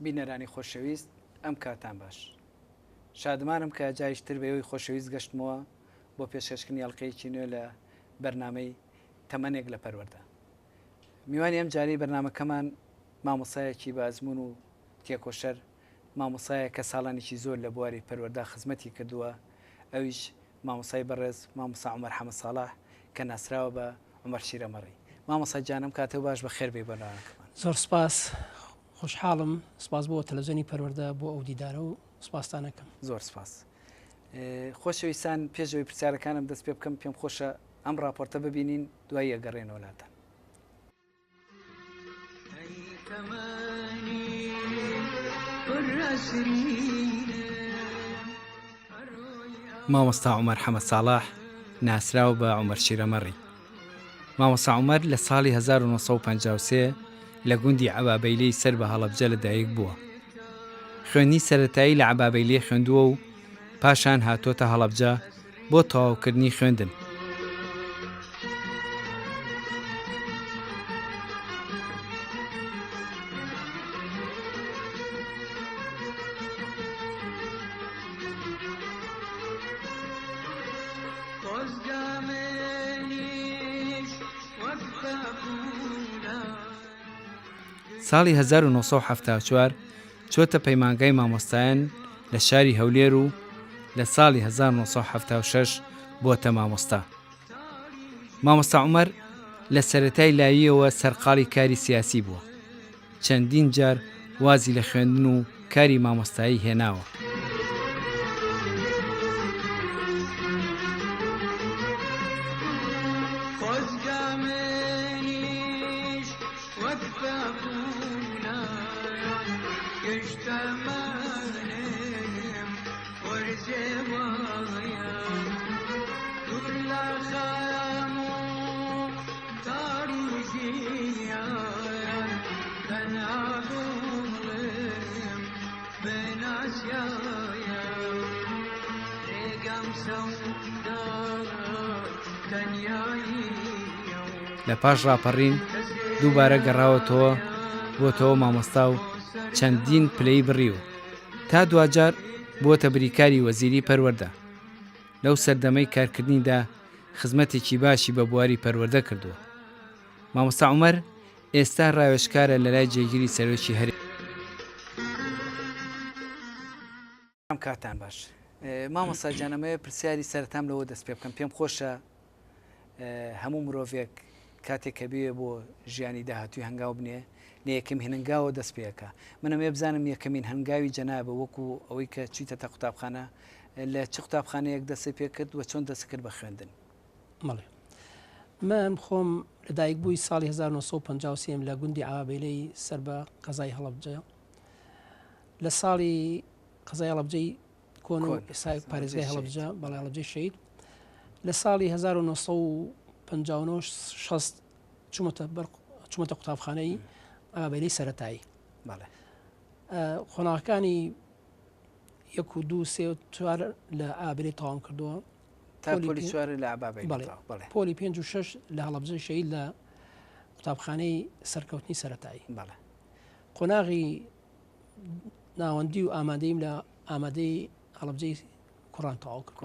بینەرانی خۆشەویست ئەم کاتان باش شادمانم کە جاریشتر بەوەی خۆشەویست گەشتمەوە بۆ پێشکەشکردنی ئەڵلقەیەکی نوێ لە بەرنامەی تەمەنێک لە پەروەردە. میوانی ئەم جاری بەرنامەکەمان مامۆسایەکی بازمون و تێکۆشەر مامۆسایە کە ساڵانێکی زۆر لە بواری پەروەردا خزمەتی کردووە، ئەویش مامۆسای بەڕێز مامۆسا عومەر حەمەد ساڵاح کە ناسراوە بە عومەر شیرەمەڕی. مامۆسا جانم کاتەوە باش بە خێر بێ بەرنامەکەمان. زۆر سپاس، خۆشحاڵم، سپاس بۆ تەلەڤیزیۆنی پەروەردە بۆ ئەو دیدارە و سپاسانەکەم. زۆر سپاس. خۆشەویستان، پێشەوەی پرسیارەکانم دەست پێ بکەم، پێم خۆشە ئەم راپۆرتە ببینین دوای ئەگەڕێنەوە لاتان. مامۆستا عومەر حەمەد ساڵاح ناسراو بە عومەر شیرەمەڕی. مامۆستا عومەر لە ساڵی 1953 لە گوندی عەبابەیلەی سەر بە هەڵەبجە لەدایک بووە. خوێندنی سەرەتایی لە عەبابەیلێ خوێندووە و پاشان هاتۆتە هەڵەبجە بۆ تەواوکردنی خوێندن. ساڵی 1974 چۆتە پەیمانگای مامۆستایان لە شاری هەولێر و لە ساڵی 1976 بۆتە مامۆستا. مامۆستا عومەر لە سەرەتای لاییەوە سەرقاڵی کاری سیاسی بووە. چەندین جار وازی لە خوێندن و کاری مامۆستایی هێناوە. لە پاش ڕاپەڕین دووبارە گەڕاوەتەوە بۆتەوە مامۆستا و چەندین پلەی بڕیوە تا دوجار بۆتە بریکاری وەزیری پەروەردە. لەو سەردەمەی کارکردنیدا خزمەتێکی باشی بە بواری پەروەردە کردووە. مامۆستا عومەر ئێستا ڕاوێژکارە لە لای جێگیری سەرۆکی هەرێم. ئەم کاتان باش. مامۆستا جانەمەوێ پرسیاری سەرەتام لەوە دەست پێ بکەم. پێم خۆشە هەموو مرۆڤێک کاتێک کە بێ بۆ ژیانی داهاتووی هەنگاو بنێ لە یەکەم هێننگاوە دەست پێەکە. منەمێ بزانم یەکەمین هەنگاوی جەنابە وەکو ئەوەی کە چیتە قوتابخانە لە چ قوتابخانەیەک دەستی پێ کرد و چۆن دەست کرد بە خوێندن؟ مەڵێ، من خۆم لەدایک بووی ساڵی 1950 لە گوندی عەبابەیلەی سەر بە قەزای هەڵەبجە. لە ساڵی قەزای هەڵەبجەی کۆن و ئێسای پارێزگای هەڵەبجە بەڵای هەڵەبجەی شەید لە ساڵی 1950 چوومەتە قوتابخانەی ئەبابەیلەی سەرەتایی. خۆناغەکانی 1 و 2 3 و 4 لە ئابێلەی تەواو کردووە. پۆلی 5 و 6 لە هەڵەبجەی شەید لە قوتابخانەی سەرکەوتنی سەرەتایی. قۆناغی ناوەندی و ئامادەیم لە ئامادەی هەڵەبجەی کوڕان تەواو کرد.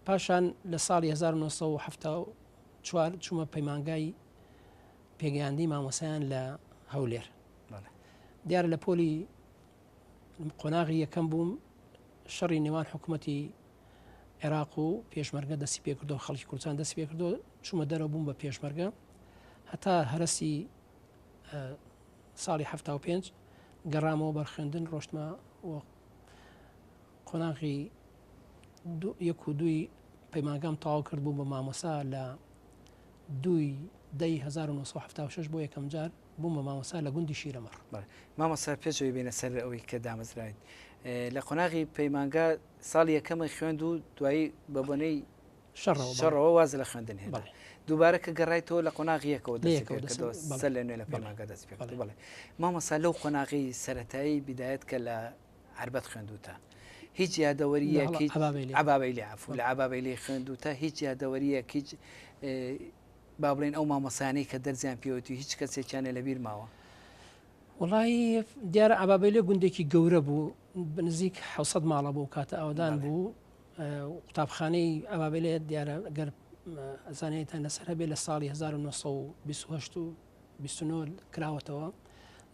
پاشان لە ساڵی 1974 چوومە پەیمانگای پێگەیاندی مامۆسایان لە هەولێر. دیارە لە پۆلی قۆناغی یەکەم بووم، شەڕی نێوان حکوومەتی عێراق و پێشمەرگە دەستی پێکردو، خەڵکی کوردستان دەستی پێکردو، چوومە دەرەوە بووم بە پێشمەرگە هەتا هەرەسی ساڵی 75 گەڕامەوە بەرخێندن، ڕۆشتمە قۆناغی 1 و 2 پەیمانگام تەواو کرد بوو بە مامۆسا لە 2 دەی 1976 بۆ یەکەم جار بووم بە مامۆسا لە گوندی شیرەمەڕ. مامۆستا پێشەوەی بینە سەر ئەوەی کە دامەزراین لە قۆناغی پەیمانگا ساڵی یەکەمە خوێند و دوایی بە بۆنەی شەڕەوە واز لە خوێندن هێنا. دووبارە کە گەڕایتەوە لە قۆناغیەکەوە سەر لە نوێ لە پەیمانگا دەست پێ کرد. بەڵێ مامۆستا لەو قۆناغی سەرەتایی بیدایەت کە لە هەربەت خوێندوتە هیچ یادەوەریەکی عەبابەیلێ عەفو لە عەبابەیلێ خوێندوتە هیچ یادەوەریەک هیچ با بڵێن ئەو مامۆسانەی کە دەرزیان پێوەتی هیچ کەسێکیانە لەبیر ماوە؟ وڵی دیارە ئابابەی لێ گوندێکی گەورە بوو بنزیک 600 ماڵە بوو کاتە ئەودان بوو قوتابخانەی ئابابێ دیارە گەر زانێتان لەسەر هەبێ لە ساڵی 1920 و 29 کراوەتەوە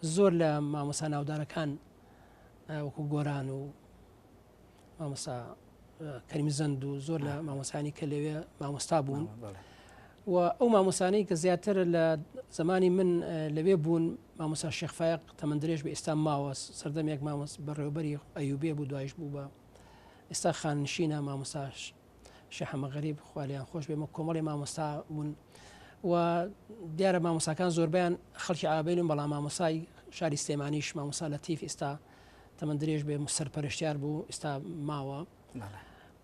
زۆر لە مامۆسا ناودارەکان وەکو گۆران و مامۆسا کەریمی زەند و زۆر لە مامۆسانی کە لەوێ مامۆستا بوون و ئەو مامۆسانەی کە زیاتر لە زمانی من لەوێ بوون مامۆسا شێخ فایق تەمەند درێژ بە ئێستا ماوە سەردەمێک مامۆس بەڕێوەبەری ئەیوبێ بوو دوایش بوو بە ئێستا خانشینە مامۆستا شێخ حەمە غەریب خوالیان خۆش بێمە کۆمەڵی مامۆستا بوون و دیارە مامۆساکان زۆربیان خەڵکی ئابێلون بەڵام مامۆسای شاری سلێمانیش مامۆسا لەتیف ئێستا تەمەند درێژ بێ سەرپەرشتیار بوو ئێستا ماوە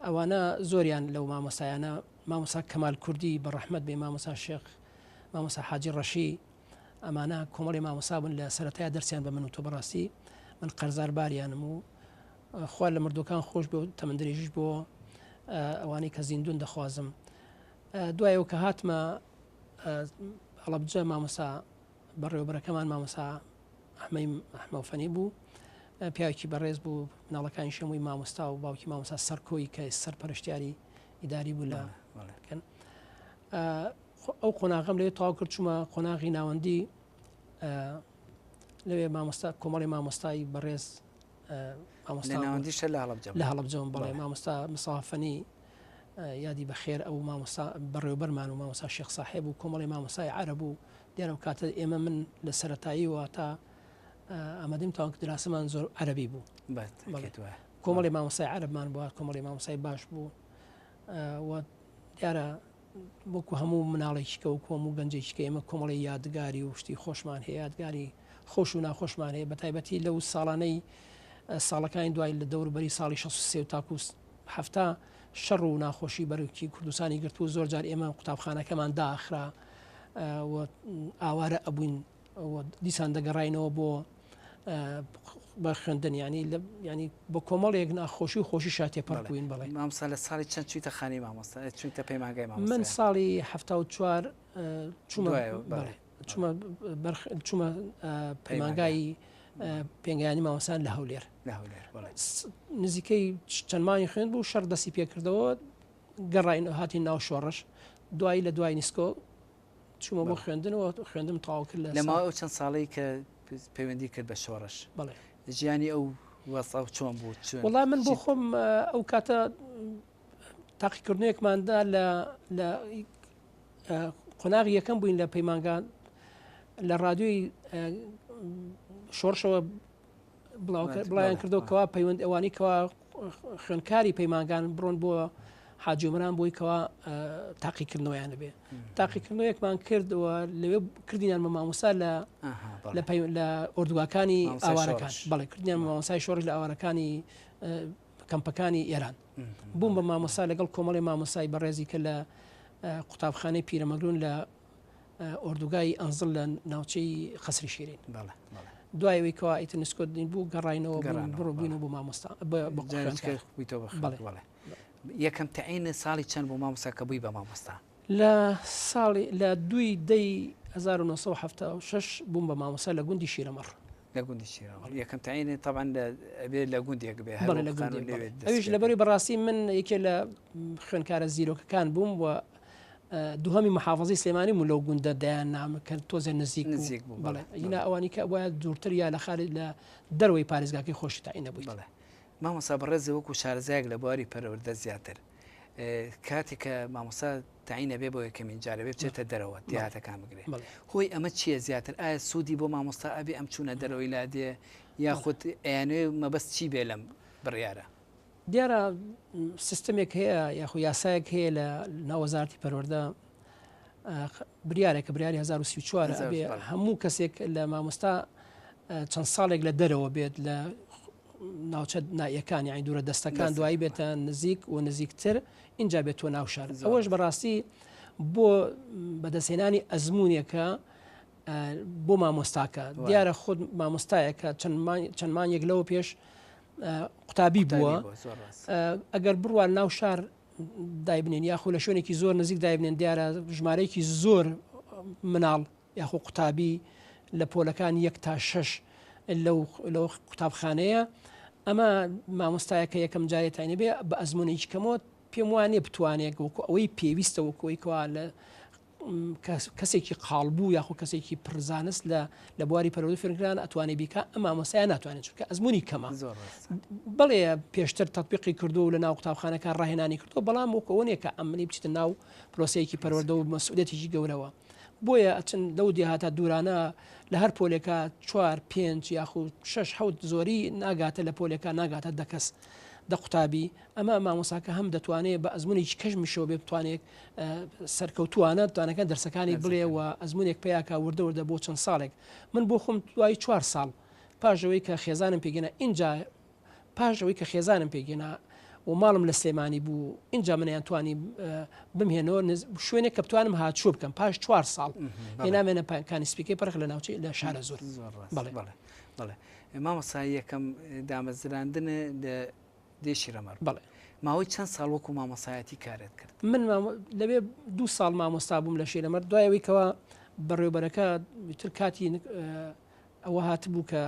ئەوانە زۆریان لەو مامۆسایانە مامۆسا کەمال کوردی بەڕەحمەت بێ مامۆسا شێخ مامۆسا حاجی ڕەشی ئەمانە کۆمەڵی مامۆسا بوون لە سەرەتای دەرسیان بە من و تۆ بەڕاستی من قەرزار باریانم و خوا لە مردوەکان خۆش بێ و تەمەند درێژیش بۆ ئەوانەی کە زیندون دەخوازم دوایەوە کە هاتمە هەڵەبجە مامۆسا بەڕێوەبەرەکەمان مامۆسا ئەحمەوفەنی بوو پیاوێکی بەڕێز بوو مناڵەکانی شەمووی مامۆستا و باوکی مامۆستا سەرکۆی کە سەرپەرشتیاری ئیداری بوو لەکەن ئەو قۆناغەم لێ تەواو کرد چوومە قۆناغی ناوەندی لەوێ مامۆستا کۆمەڵی مامۆستای بەڕێز ناوەندیشە لە هەڵەبجەوە بەڵێ مامۆستا مسافەنی یادی بەخێر ئەو مامۆستا بەڕێوەبەرمان و مامۆستا شێخ ساحێب و کۆمەڵی مامۆسای عەرەب و دیارم کاتە ئێمە من لە سەرەتاییەوە تا ئەمەدەیم تاوان کە دراسەمان زۆر عەرەبی بوو کۆمەڵی مامۆسای عەرەبمان بووە کۆمەڵی مامۆسای باش بوو و دیارە وەکو هەموو مناڵێکی کە و هەموو گەنجێکی کە ئێمە کۆمەڵی یادگاری و شتی خۆشمان هەیە یادگاری خۆش و ناخۆشمان هەیە بە تایبەتی لەو ساڵانەی ساڵەکانی دوای لە دەوروبەری ساڵی 63 تاکو هەفتا شەڕ و ناخۆشی بەرەوکی کوردستانی گرت و زۆر جار ئێمە قوتابخانەکەمان داخرا ئاوارە ئەبووین دیسان دەگەڕینەوە بۆ بە خوێندن ینی بە کۆمەڵێک ناخۆشی و خۆشی شاتێ پڕ بووین بڵێ مامۆستا لە ساڵی چەند چوویتە خانی مامۆستا چوویتە پەیمانگای مامۆستا من ساڵی 74 چوومە پەیمانگای پێنگایانی مامۆستان لە هەولێر نزیکەی چەندمانی خوێن بوو شەڕ دەستی پێکردەوە گەڕین هاتی ناو شۆڕش دوایی لە دوای نیسکۆ چوومە بۆ خوێندنەوە خوێندم تەواو کرد لەماوە ئەو چەند ساڵی کە پەیوەندی کرد بە شۆڕش بڵێ ژیانی ئەو وەسە چۆن بوو وەڵام من بۆ خۆم ئەو کاتە تاقیکردنەوەیەکماندا لە قۆناغی یەکەم بووین لە پەیمانگان لە ڕادیۆی شۆڕشەوە بڵایان کردەوەکەوا پەیوەند ئەوانی کەوا خوێنکاری پەیمانگان بڕۆن بۆ حاجۆمران بۆی کەوا تاقیکردنەوەیانە بێ تاقیکردنەوەیەکمان کردەوە لەوێ کردیان بە مامۆستا لە ئۆردوگاکانی ئاوارەکان بەڵێ کردیان مامۆسای شۆڕش لە ئاوارەکانی کەمپەکانی ئێران بووم بە مامۆستا لەگەڵ کۆمەڵی مامۆسای بەڕێزی کە لە قوتابخانەی پیرەمەگرون لە ئۆردوگای ئەنزڵ لە ناوچەی خەسری شیرین دوایەوەی کەوا ئیتر نسکۆدین بوو گەڕینەوە بڕۆبووین بۆ مامۆستا یەکەم تەعینە ساڵی چەند بۆ مامۆستا کە بووی بە مامۆستا لە 2 دەی 1976 بووم بە مامۆستا لە گوندی شیرەمەڕ لە گوندی شیرەمەڕ یەکەم تەعینە تەبعاً لە گوندێک بێ ئەویش لەبەری بەڕاستی من یەکێ لە خوێنکارە زیرۆکەکان بووم و دووهەمی محافظی سلێمانی بوو لەو گوندە دایان نامەکە تۆزێ نزیک بوو بەڵێ ئینا ئەوانی کە وایە دوورتر یا لە خارج لە دەروەی پارێزگاکەی خۆشی تاعینە بووی مامۆستا بەڕێز وەکو شارەزایەک لە بواری پەروەردە زیاتر کاتێک کە مامۆستا تاعینە بێ بۆ یەکەمین جارە بێ بچێتە دەرەوە دیاتەکان بگرێت هۆی ئەمە چییە زیاتر ئایا سوودی بۆ مامۆستا ئەبێ ئەم چوونە دەرەوەی لادێ یاخود ئەیانوێ مەبەست چی بێ لەم بڕیارە دیارە سیستمێک هەیە یاخو یاسایەک هەیە لە ناوەزارەتی پەروەردە بریارێکە بریاری 1934 ئەبێ هەموو کەسێک لە مامۆستا چەند ساڵێک لە دەرەوە بێت لە ناوچە نایەکان یانی دوورە دەستەکان دوایی بێتە نزیک و نزیکتر اینجا بێتەوە ناو شار ئەوەش بەڕاستی بۆ بەدەستهێنانی ئەزمونێکە بۆ مامۆستاکە دیارە خود مامۆستایەکە چەندمانێک لەوە پێش قوتابی بووە ئەگەر بڕوان ناو شار دایبنێن یاخۆ لە شوێنێکی زۆر نزیک دایبنێن دیارە ژمارەیەکی زۆر مناڵ یاخۆ قوتابی لە پۆلەکان 1 تا 6 لەو قوتابخانەیە ئەمە مامۆستایەکە یەکەم جارێت تاینە بێ بە ئەزمونێکی کەمەوە پێم وانێ بتوانێت وەکو ئەوەی پێویستە وەکوەوەیکەوە لە کەسێکی قاڵبوو یاخۆ کەسێکی پرزانست لە بواری پەروەردەی فێرکردن ئەتوانێت بیکە ئەم مامۆستایە ناتوانێت چونکە ئەزمونی کەمە بەڵێ پێشتر تەطبیقی کردو و لە ناو قوتابخانەکە ڕاهێنانی کردو بەڵام وەکەوە کە ئەمنی بچیتە ناو پرۆسەیەکی پەروەردە و مەسئولیەتێکی گەورەوە بۆیە ئەچن لەو دیهاتە دوورانە لە هەر پۆلێکە 4 5 یاخود 6 زۆری ناگاتە لە پۆلێکە ناگاتە دەکەس دە قوتابی ئەمە مامۆساکە هەم دەتوانێت بە ئەزمونێکی کەژمیشەوە بێ بتوانێت سەرکەوتوانە توانەکە دەرسەکانی بڵێ و ئەزمونێک پیاکە وردەوردە بۆ چەند ساڵێک من بۆ خۆم دوای 4 ساڵ پاشەوەی کە خێزانم پێگەنە اینجا پاشەوەی کە خێزانم پێگەنا و ماڵم لە سلێمانی بوو اینجا منیان توانی بمهێنەوە شوێنێک کە بتوانم هاتچوو بکەم پاش 4 ساڵ هێنامێنە کانیسپیکەی پەرخ لە ناوچەی لە شارە زۆر بەڵێ مامۆسای یەکەم دامەزراندنە لە دێشی ڕەمەڕ بەڵێ ماوەی چەند ساڵ وەکو مامۆسایەتی کارێت کرد من لەبێ 2 ساڵ مامۆستا بووم لە شێرەمەر دوایەوەیکەوە بەڕێوەبەرەکە تر کاتی ئەوە هاتبوو کە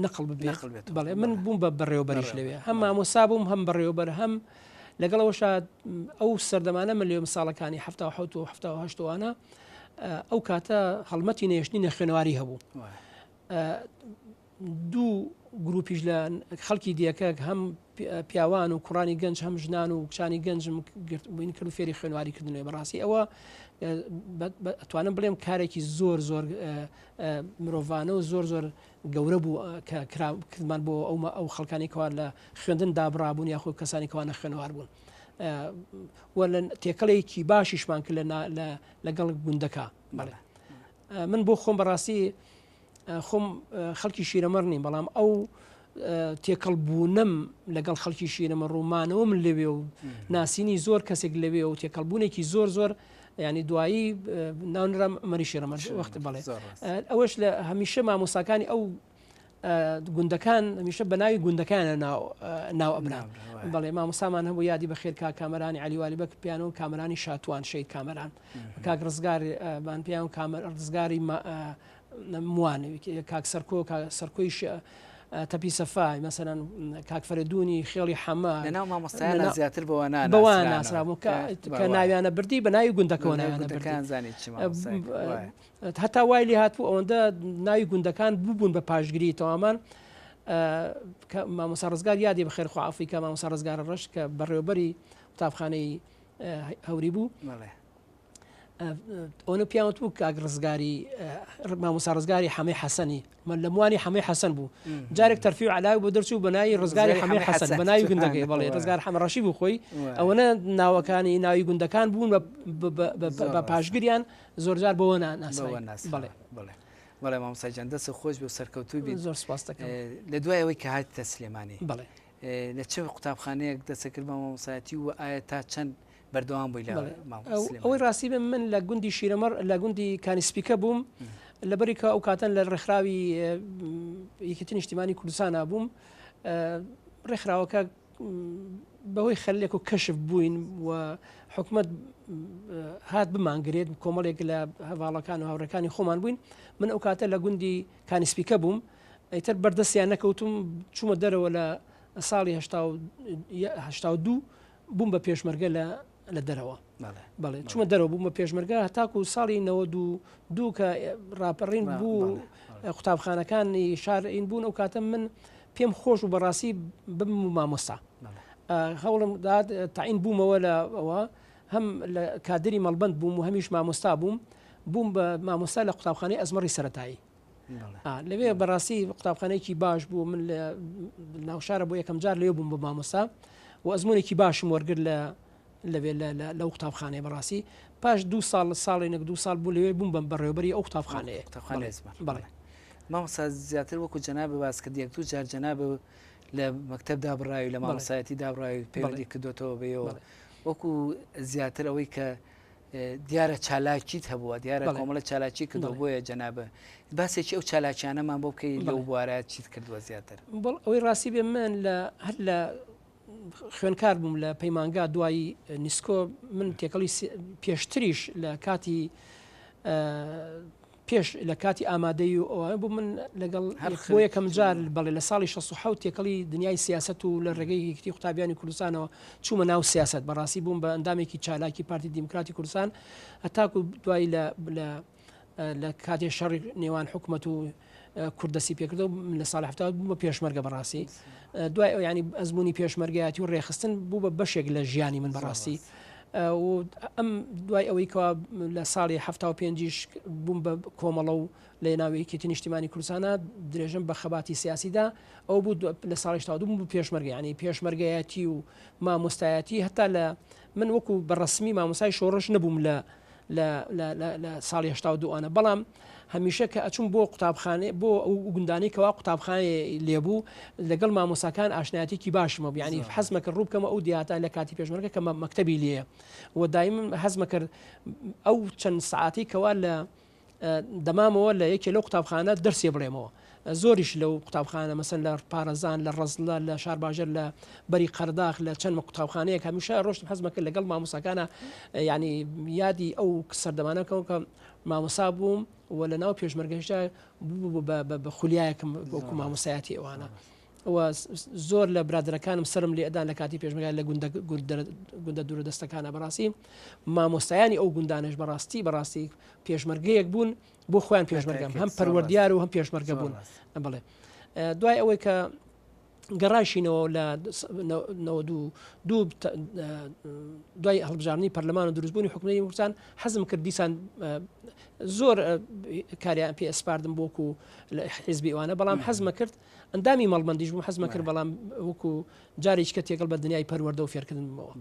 نەقل ببێت بەڵێ من بووم بە بەڕێوەبەریش لەوێ هەم مامۆسا بووم هەم بەڕێوەبەر هەم لەگەڵەوەشا ئەو سەردەمانە من لێ مساڵەکانی 1970 و 1970وانە ئەو کاتە هەڵمەتی نێشتنی خوێنەواری هەبوو دوو گروپیش لە خەڵکی دیەکە هەم پیاوان و کوڕانی گەنج هەم ژنان و کچانی گەنجم بووین کرد و فێری خوێنواریکردنەوەی بەڕاستی ئەوە ئەتوانم بڵێم کارێکی زۆر مرۆڤانە و زۆر گەورە بوو کە کردمان بۆ ئەو خەڵکانی کەوا لە خوێندن دابڕابوون یاخۆ کەسانی کەوانە خوێنوار بوون وە لە تێکەڵێکی باشیشمان کرد لەگەڵ گوندەکە من بۆ خۆم بەڕاستی خۆم خەڵکی شیرەمەڕ نیم بەڵام ئەو تێکەڵ بوونم لەگەڵ خەڵکی شیرەمە ڕوومانەوە من لەوێ و ناسینی زۆر کەسێک لەوێ و تێکەڵبوونێکی زۆر ینی دوایی ناونرا مەری شێرەمە وەخت بڵێ ئەوەش لە هەمیشە مامۆساکانی ئەو گوندەکان هەمیشە بە ناوی گوندەکانە ناو ئەبران بەڵێ مامۆسامان هەبوو یادی بەخێر کا کامەرانی علیوالی بەک پیانەوە کامەرانی شاتوان شەید کامەران کاک ڕزگارمان پیان ڕزگاری موانوی کاک سەرکۆی تەپی سەفای مەسەرەن کاک فەرەدوونی خێڵی حەما لەناو مامۆستایانە زیاتر بەوان ناسرابوو کە ناویانە بردی بە ناوی گوندەکەەوە هەتا وای لێ هاتبوو ئەوەندە ناوی گوندەکان بووبوون بە پاشگیری تەوامان مامۆستا ڕزگار یادی بەخێر خوافی کە مامۆستا ڕزگارە ڕەش کە بەڕێوەبەری قوتابخانەی هەوری بوو ئەوە پیاوت بوو کاک ڕزگاری مامۆستا ڕزگاری حەمەی حەسەنی من لە موانی حەمەی حەسەن بوو جارێک تەرفیع علاوی بۆ دەرچوو بە ناوی ڕزگاری حەمەی حەسەن بە ناوی گوندەکەی بەڵێ ڕزگار حەمەڕەشی بوو خۆی ئەوەنە ناوەکانی ناوی گوندەکان بوون بە پاشگریان زۆرجار بەوە ناسبڵێ بەڵێ مامۆستاجان دەست خۆش بێ و سەرکەوتوی بێت زۆر سپاس دەکەم لە دوایەوەی کە هاتیتە سلێمانی بەڵێ لە چه قوتابخانەیەک دەسەکرد بە مامۆسایەتی و ئایا تا چەند بەردەوام بووی ئەوەی ڕاستی بێ من لە گوندی شیرەمەڕ لە گوندی کانیسپیکە بووم لەبەریکە ئەو کاتەن لە ڕێکخراوی یەکێتی نیشتیمانی کوردستانە بووم ڕێکخراوەکە بەهۆی خەلێک و کەشف بووین و حکومت هات بمانگرێت کۆمەڵێک لە هەواڵەکان و هاوڕەکانی خۆمان بووین من ئەو کاتە لە گوندی کانیسپیکە بووم ئەیتر بەردەستیان نەکەوتم چوومە دەرەوە لە ساڵی 1970 بووم بە پێشمەرگە لە دەرەوە بەڵێ چوومە دەرەوە بوومە پێشمەرگە هەتاکو ساڵی 92 کە ڕاپەڕین بوو قوتابخانەکانی شارئین بوون ئەو کاتە من پێم خۆش و بەڕاستی بم و مامۆستا هەوڵم داد تاعین بوومەوە لە ئەوە هەم لە کادری مەڵبەند بووم و هەمیش مامۆستا بووم بە مامۆستا لە قوتابخانەی ئەزمەڕی سەرەتایی لەوێ بەڕاستی قوتابخانەیەکی باش بوو من لە ناوشارە بۆ یەکەم جار لێ بووم بە مامۆستا و ئەزمونێکی باشم وەرگرت لەو قوتابخانەیە بەڕاستی پاش 2 ساڵی نەک 2 ساڵ بوو لەوێ بووم بە بەڕێوەبەری ئەو قوتابخانەیە بەڵێ مامۆستا زیاتر وەکو جەنابە باس کرد یەک دوو جار جەنابە لە مەکتەب دابڕاوی لە مامۆسایەتی دابڕاوی پەیوەندی کردوتەوە بێەوە وەکو زیاتر ئەوەی کە دیارە چالاکیت هەبووە دیارە کۆمەڵە چالاکی کردو بۆیە جەنابە باسێکی ئەو چالاکیانەمان بۆ بکەی لەو بوارەت چیت کردووە زیاتر ئەوەی ڕاستی بێ من هەر لە خوێنکار بووم لە پەیمانگا دوایی نیسکۆ من تێکەڵی پێشتریش لە کاتی پێش لە کاتی ئامادەی و ئەوە بوو من لەگەڵ بۆ یەکەم جار بەڵێ لە ساڵی 16 تێکەڵی دنیای سیاست و لە ڕێگەی یەکێتی قوتابیانی کوردستانەوە چوومە ناو سیاست بەڕاستی بووم بە ئەندامێکی چالاکی پارتی دیموکراتی کوردستان هەتاکو دوای لە کاتێ شەڕی نێوان حکومەت و کوردەسی پێکردەوە لە ساڵی هەفتاد بوو بە پێشمەرگە بەڕاستی دوای ینی ئەزمموی پێشمەرگایەتی و ڕێخستن بوو بە بەشێک لە ژیانی من بەڕاستی و ئەم دوای ئەوەی کەوا لە ساڵی 75 بووم بە کۆمەڵە و لە ناوەیەکێتی نیشتیمانی کوردستانە درێژم بە خەباتی سیاسیدا ئەو بوو لە ساڵی 72 بوو پێشمەرگە ینی پێشمەرگایەتی و مامۆستایەتی هەتا لە من وەکو بەڕسمی مامۆسای شۆڕش نەبووم لە ساڵی 82 بەڵام هەمیشە کە ئەچوم بۆ قوتابخانێ بۆ ئەو گوندانی کەوا قوتابخانێ لێبوو لەگەڵ مامۆساکان ئاشنایەتێکی باشمە ینی حەزمەکە ڕوو بکەمە ئەو دیاتە لە کاتی پێشمەرگە کە مەکتەبی لێە و دایم حەزمە کرد ئەو چەند سعاتی کەوا لە دەمامەوە لە یەکێ لەو قوتابخانە دەرسێ بڵێمەوە زۆریش لەو قوتابخانە مەسەن لە پارێزان لە ڕەزلە لە شارباژەر لە بەری قەرداغ لە چەند قوتابخانەیە هەمیشە ڕۆشتم حەزمەکە لەگەڵ مامۆساکانە ینی یادی ئەو سەردەمانەکەەوە کە مامۆسا بووم و لە ناو پێشمەرگەشتا بە خولیایەکەم وەکو مامۆسایەتی ئەوانە زۆر لە برادەکانم سرم لێ ئەدان لە کاتی پێشمەرگای لە گوندە دوورەدەستەکانە بەڕاستی مامۆستایانی ئەو گوندانش بەڕاستی پێشمەرگەیەک بوون بۆ خۆیان پێشمەرگەم هەم پەروەردیار و هەم پێشمەرگە بوون بڵێ دوای ئەوەی کە گەڕاشینەوە لە دوای هەڵبژارنی پەرلەمان و دروستبوونی حکومەتی کوردستان حەزم کرد دیسان زۆر کاریان پێ ئەسپاردم بۆکو لە حیزبی ئەوانە بەڵام حەزمە کرد ئەندامی مەڵبەندیش بووم حەزمە کرد بەڵام وەکو جارێک کە تێگەڵ بە دنیای پەروەردە و فێرکردنەوە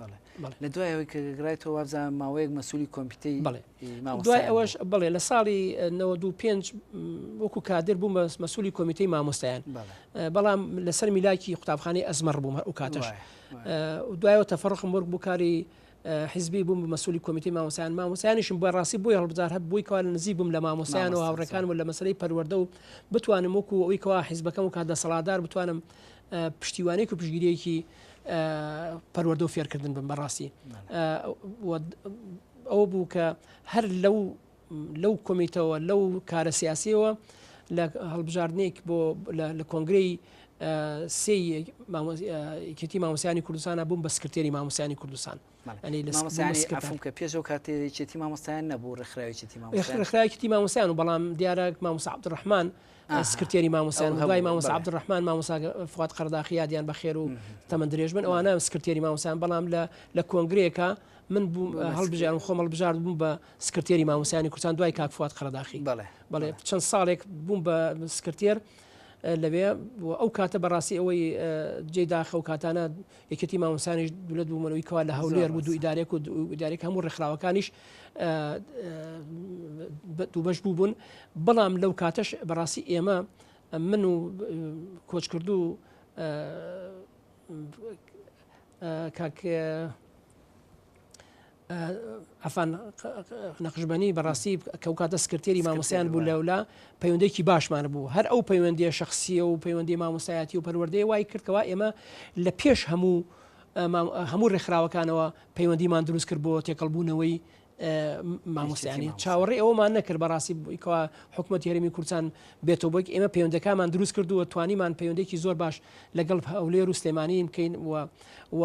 لە دوایەوەی کە گەڕایەوە وابزانام ماوەیەک مەسوولی کۆمپیوتەری دوای ئەوەش بڵێ لە ساڵی 95 وەکو کادر بووم بە مەسوولی کۆمیتەی مامۆستایان بەڵام لەسەر میلاکی قوتابخانەی ئەزمەر بووم ئەو کاتەش دوایەوە تەفەڕقم وەرگ بوو کاری حیزبی بووم بە مەسوولی کۆمیتەی مامۆسایانیشم بۆ ڕاستی بۆی هەڵبجار هەب بووی کەوا لە نزیک بووم لە مامۆسایان و هاوڕێکان و لە مەسەلەی پەروەردە و بتوانم وەکو ئەوەی کەوا حیزبەکەم و کات دەسەڵاتدار بتوانم پشتیوانێک و پشگیریەکی پەروەردە و فێرکردن بم بەڕاستی ئەو بوو کە هەر لەو کۆمیتەوە لەو کارە سیاسیەوە لە هەڵبژاردنێک بۆ لە کۆنگرەی کێتی مامۆسیانی کوردستانە بووم بە سکرتێری مامۆسیانی کوردستان کە پێش ئەو کاتێکێتی مامۆستایان نەبوو ڕێکخراوێکی مامۆسیان و بەڵام دیارە مامۆسا عەبدوڕەحمان سکرتێری مامۆسیان دوای مامۆسا عەبدوڕەحمان مامۆسا فواد قەرداخی یادیان بەخێر و تەمەن درێژبن ئەوانە سکرتێری مامۆسیان بەڵام لە کۆنگرەیەکە من هەڵبژار خۆم هەڵبژار بووم بە سکرتێری مامۆسیانی کوردستان دوای کاک فواد قەرداخی بەڵێ چەند ساڵێک بووم بە سکرتێر لەوێ ئەو کاتە بەڕاستی ئەوەی جێداخە و کاتانە یەکەتی مامۆسیانیش دولت بوومەوەی کەوا لە هەولێر بوو دوو ئیدارێک و ئیدارێک هەموو ڕێکخراوەکانیش دووبەش بوون بەڵام لەو کاتەش بەڕاستی ئێمە من و کۆچکردو کاک ئەفان نەقشبەنی بەڕاستی کەو کاتە سکرتێری مامۆسیان بوو لەولا پەیوەندێکی باشمان بوو هەر ئەو پەیوەندیە شخصیە و پەیوەندی مامۆسایەتی و پەروەردەیە وای کردکەوە ئێمە لە پێش هەموو ڕێکخراوەکانەوە پەیوەندیمان دروست کرد بۆ تێکەڵبوونەوەی مامۆستایانی چاوەڕێ ئەومان نەکرد بەڕاستی کەوا حکوومەتی هەرێمی کوردستان بێتەوە بۆی ئێمە پەیوەندەکانمان دروست کردووە توانیمان پەیوەندێکی زۆر باش لەگەڵ هەولێر و سلێمانی بکەین و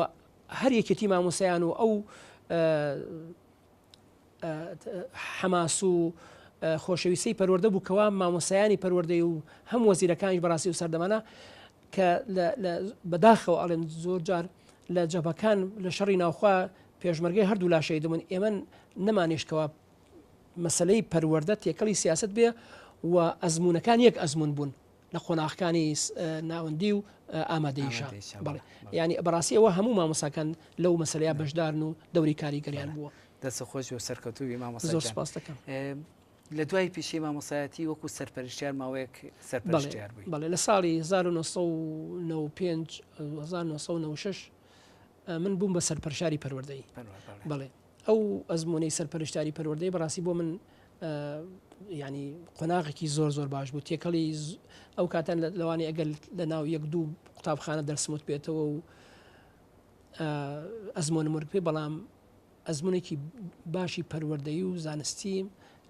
هەر یەکێتی مامۆسایان و ئەو حەماس و خۆشەویستەی پەروەردە بوو کەوا مامۆسایانی پەروەردەی و هەم وەزیرەکانی بەڕاستی و سەردەمانە کە بەداخەوە ئەڵێن زۆر جار لە جەبهەکان لە شەڕی ناوخوا پێشمەرگەی هەردوو لاشەی دەبوون ئێمە نەمانێشتکەوە مەسەلەی پەروەردە تێکەڵی سیاست بێ و ئەزمونونەکان یەک ئەزمون بوون لە قۆناغەکانی ناوەندی و ئامادەیشە بەڵێ ینی بەڕاستی ئەوە هەموو مامۆساکان لەو مەسەلەیە بەشدارن و دەوری کاریگەریان بووە دەستە خۆش و سەرکەوتوی مامۆسا زۆر سپاس دەکەم لە دوای پیشەی مامۆسایەتی وەکو سەرپەرشتیار ماوەیەک سەرپەرشتیار بووی بەڵێ لە ساڵی 1996 من بووم بە سەرپەرشاری پەروەردەی بڵێ ئەو ئەزمونەی سەرپەرشتاری پەروەردەی بەڕاستی بۆ من ینی قۆناغێکی زۆر زۆر باش بوو تێکەڵی ئەو کاتان لەوانی ئەگەر لە ناو یەک دوو قوتابخانە دەرسمت بێتەوە و ئەزمۆنم وەرگ پێ بەڵام ئەزمونێکی باشی پەروەردەی و زانستی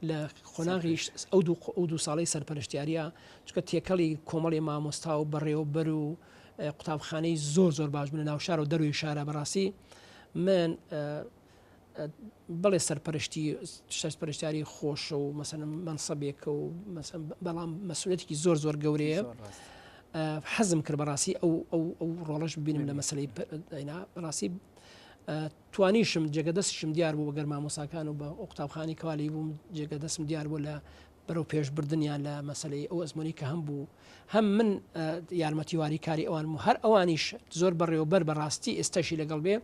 لە قۆناغیش ئەو دوو ساڵی سەرپەرشتیاریە چکە تێکەڵی کۆمەڵی مامۆستا و بەڕێوەبەر و قوتابخانەی زۆر باش بن ناو شار و دەروی شارە بەڕاستی من بەڵێ سەرپەرشتیاری خۆش و مەسەن منسەبێکە و بەڵام مەسئولێتێکی زۆر گەورەیە حەزم کرد بەڕاستی ئەو ڕۆڵەش ببینم لە مەسلەی بەڕاستی توانیشم جێگەدەستشم دیار بوو بەگەر مامۆساکان و بە قوتابخانی کوالی بووم جێگەدەستم دیار بوو لە بەرەو پێشبردنیان لە مەسلەی ئەو ئەزمموی کە هەم بوو هەم من یارمەتیواری کاری ئەوان و هەر ئەوانیش زۆر بەڕێوەبەر بەڕاستی ئێستاشی لەگەڵ بێ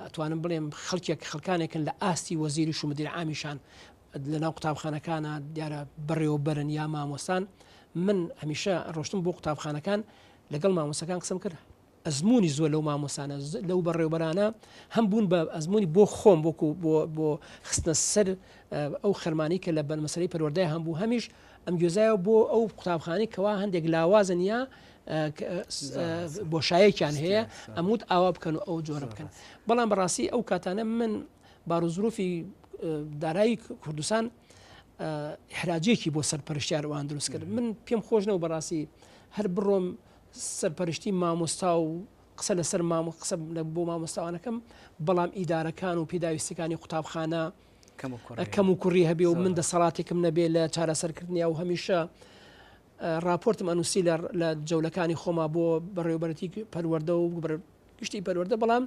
ئەتوانم بڵێم خەڵکێکن لە ئاستی وەزیری و مدیر عامیشان لە ناو قوتابخانەکانە دیارە بەڕێوەبەرن یا مامۆستان من هەمیشە ڕۆشتم بۆ قوتابخانەکان لەگەڵ مامۆسەکان قسەم کرد ئەزمموی زۆر لەو مامۆسانە لەو بەڕێوەبەرانە هەم بوون بە ئەزمموی بۆ خۆم بۆ خستنە سەر ئەو خەرمانی کە لە بەرمەسەری پەروەردەی هەم بوو هەمیش ئەم گوێزایە بۆ ئەو قوتابخانی کەوا هەندێک لاوازن یا بۆشایەکیان هەیە ئەموت ئاوا بکەن و ئەو جۆرە بکەن بەڵام بەڕاستی ئەو کاتانە من باروزروفی دارایی کوردستان حراجێکی بۆ سەرپەرشتیار وان دروست کرد من پێم خۆشنەوە بەڕاستی هەر بڕۆم سەرپەرشتی مامۆستا و قسە لەسەر قسە بۆ مامۆستاوانەکەم بەڵام ئیدارەکان و پێداویستەکانی قوتابخانە کەم و کوڕی هەبێ و من دەسەڵاتێکم نەبێ لە چارەسەرکردنیا و هەمیشە راپۆرتم ئەنووسی لە جەولەکانی خۆما بۆ بەڕێوەبەرەتی پەروەردە و گشتی پەروەردە بەڵام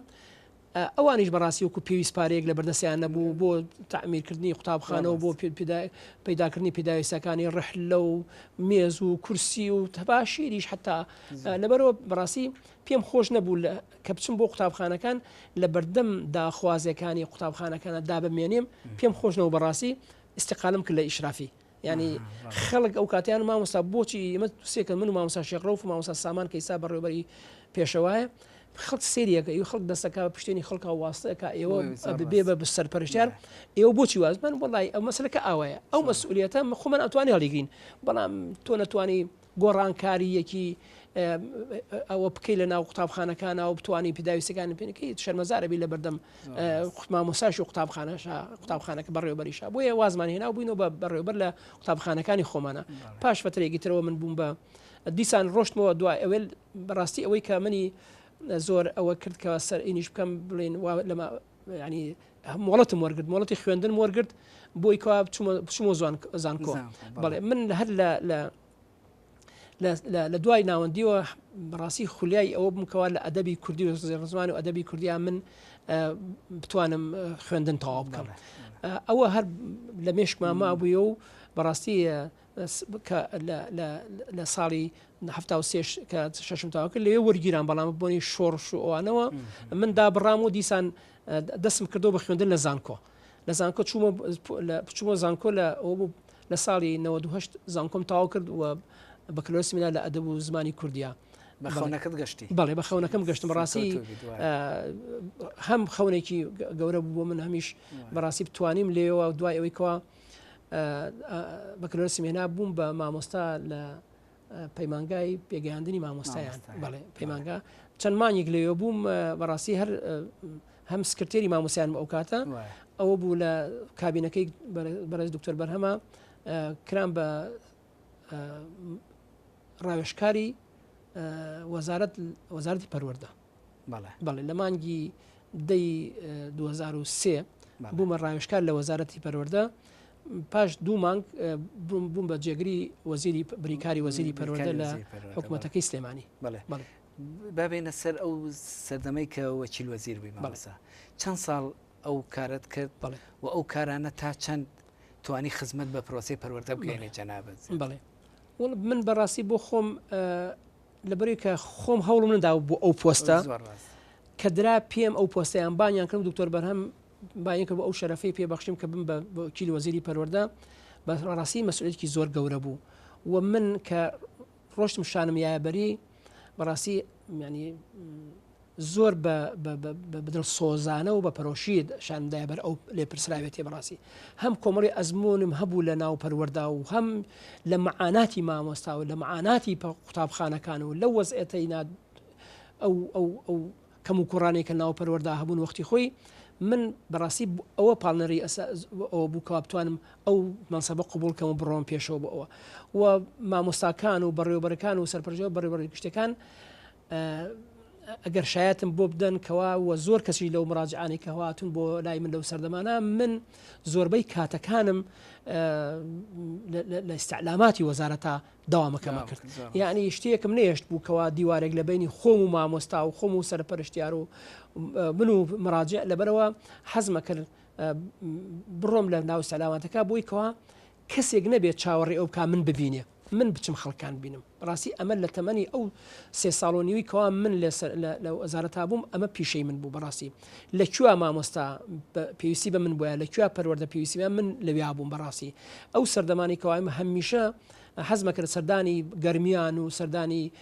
ئەوانیش بەڕاستی وەکو پێویست پارەیەک لە بەردەستیان نەبوو بۆ تعمیرکردنی قوتابخانە و بۆ پەیداکردنی پێداویستەکانی ڕحلە و مێز و کورسی و تەباشیریش حتا لەبەرەوە بەڕاستی پێم خۆش نەبوو کە بچم بۆ قوتابخانەکان لە بەردەم داخوازیەکانی قوتابخانەکانە دابمێنێم پێم خۆشنەوە بەڕاستی استقالم کرد لە ئیشرافی ینی خەڵک ئەو کاتیان مامۆستا بۆچی ئمە سێکە من و مامۆستا شێخڕەوف و مامۆستا سامان کەیسا بەڕێوەبەری پێشەوایە خەڵک سێریەکە ئەو خەڵک دەستەکە پشتێنی خەڵکە واستەکە ئێوە بێ بە سەرپەرشتیار ئێوە بۆچی وازمان وڵی ئەو مەسلەکە ئاوایە ئەو مەسئولیەتە خۆمان ئەتوانی هەڵیگرین بەڵام تۆ نەتوانی گۆڕانکاریەکی ئەوە بکەی لە ناو قوتابخانەکانە و بتوانانی پێداویستەکانی پێنەکەی شەرمەزارەبی لە بەردەم مامۆساش و قوتابخانەکە بەڕێوەبەریشا بۆیە وازمان هێنا و بووینەوە بە بەڕێوەبەر لە قوتابخانەکانی خۆمانە پاش فترێکی ترەوە من بووم بە دیسان ڕۆشتمەوە دوای ئەوێ بەڕاستی ئەوەی کە منی زۆر ئەوە کرد کە سەر ئینیش بکەم بڵێن لەمە ینی مۆڵەتم وەرگرت مۆڵەتی خوێندن وەرگرت بۆی کەوا بچمەوە زانکۆ بەڵێ من هەر لە دوای ناوەندیەوە بەڕاستی خولیای ئەوە بمکەوا لە ئەدەبی کوردی و زێڕزمان و ئەدەبی کوردیان من بتوانم خوێندن تەواو بکەم ئەوە هەر لە مێشکمان مابوویە و بەڕاستی لە ساڵی کە شەشم تاواکرد لێ وەرگیران بەڵام بۆنی شۆڕش و ئەوانەوە من دابڕام و دیسان دەستم کردو بە خوێندن لە زانکۆ چوومە زانکۆ لە ساڵی 98 زانکۆم تاوا کرد و بەکلۆسمینا لە ئەدەب و زمانی کوردیا بەخەونەکەت گەشتی بەڵێ بە خەونەکەم گەشتم ڕاستی هەم خەونێکی گەورە بوو بۆ من هەمیش بەڕاستی بتوانیم لێەوە دوای ئەوەی کەوا بەکلۆسمێنا بووم بە مامۆستا لە پەیمانگای پێگەیاندنی مامۆستایان بەڵێ پەیمانگا چەند مانێک لێوە بووم بەڕاستی هەم سکرتێری مامۆسیان ئەو کاتە ئەوە بوو لە کابینەکەی بەڕێز دکتۆر بەرهەمە کران بە ڕاوێژکاری وەزارەتی پەروەردە بەڵێ لە مانگی دەی 2003 بوومە ڕاوێژکار لە وەزارەتی پەروەردە پاش دوو مانگ بووم بە جێگری وەزیری بریکاری وەزیری پەروەردە لە حکوومەتەکەی سلێمانی بابێنە سەر ئەو سەردەمەی کە وەکیل وەزیر بووی مامۆستا چەند ساڵ ئەو کارت کرد و ئەو کارانە تا چەند توانی خزمەت بە پرۆسی پەروەردە بگەینێ جەنابەت بڵێ من بەڕاستی بۆ خۆم لەبەری کە خۆم هەوڵم ندا بۆ ئەو پۆستە کە درا پێم ئەو پۆستەیان بانیان کردم دکتۆر بەرهەم باین کرد بۆ ئەو شەرەفەی پێبەخشیم کە بم بە وەکیلی وەزیری پەروەردە بەڕاستی مەسئولێتێکی زۆر گەورە بوو و من کە ڕۆشتم شانم یایەبەری بەڕاستی ینی زۆر بەدڵ سۆزانە و بە پەرۆشید شاندای بەر ئەو لێ پرسراوێتی بەڕاستی هەم کۆمەڵی ئەزمونم هەبوو لە ناو پەروەردا و هەم لە معاناتی مامۆستا و لە معاناتی قوتابخانەکان و لە وەزعەتەی ئەو کەم و کوڕانی کە ناو پەروەردا هەبوون وەختی خۆی من بەڕاستی ئەوە پاڵنەری ئەوە بووکەوە بتوانم ئەو مەنسەبە قبول کەم و بڕۆم پێشەوە بە ئەوە و مامۆستاکان و بەڕێوەبەرەکان و سەرپەرجەوە بەڕێوەبەری گشتەکان ئەگەر شایەتم بۆ بدەن کەوا و زۆر کەسی لەو مراجعانی کە هاتون بۆ لای من لەو سەردەمانە من زۆربەی کاتەکانم لە استعلاماتی وەزارەتە داوامەکەمە کرد یعنی شتێکم نێشت بوو کەوا دیوارێک لە بینی خۆم و مامۆستا و خۆم و سەرپەرشتیار و من و مراجع لەبەرەوە حەزمە کرد بڕۆم لە ناو سەلاماتەکە بۆی کەوا کەسێک نەبێت چاوەڕێ ئەو بکە من ببینێ من بچم خەڵکان بینم ڕاستی ئەمە لە تەمەنی ئەو 3 ساڵۆنیوی کەوا من لە وەزارەتا بووم ئەمە پیشەی من بوو بەڕاستی لەکوێ مامۆستا پێویستی بە من بووە لەکوێ پەروەردە پێویستی بە من لەویا بووم بەڕاستی ئەو سەردەمانی کەوا هەمیشە حەزمە کرد سەردانی گەرمیان و سەردانی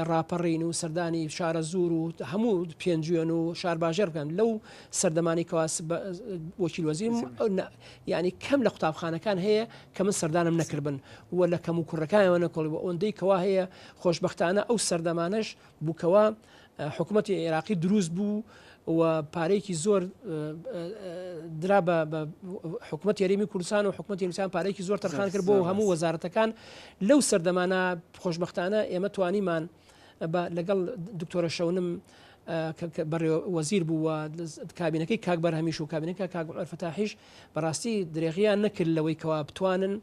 ڕاپەڕین و سەردانی شارە زوور و هەموو پێنجوێن و شار باژێر بکەن لەو سەردەمانی کەوا وەکیل وەزیر یعنی کەم لە قوتابخانەکان هەیە کە من سەردانم نەکردبن و لە کەم و کوڕەکانەوە نەکۆڵی بە ئەوەندەی کەوا هەیە خۆشبەختانە ئەو سەردەمانش بووکەوە حکوومەتی عێراقی دروست بوو و پارێکی زۆر درا بە حکوومەت یاریمی کوردستان و حکوومەت یاریستان پارێکی زۆر تەرخان کرد بۆ هەموو وەزارەتەکان لەو سەردەمانە خۆشبەختانە ئێمە توانیمان لەگەڵ دکتۆرە شەونم بەڕێ وەزیر بوو و کابینەکەی کاک بەرهەمیش و کابینەکە کاک عومەر فەتاحیش بەڕاستی درێغیان نەکرد لەوەی کەوا بتوانن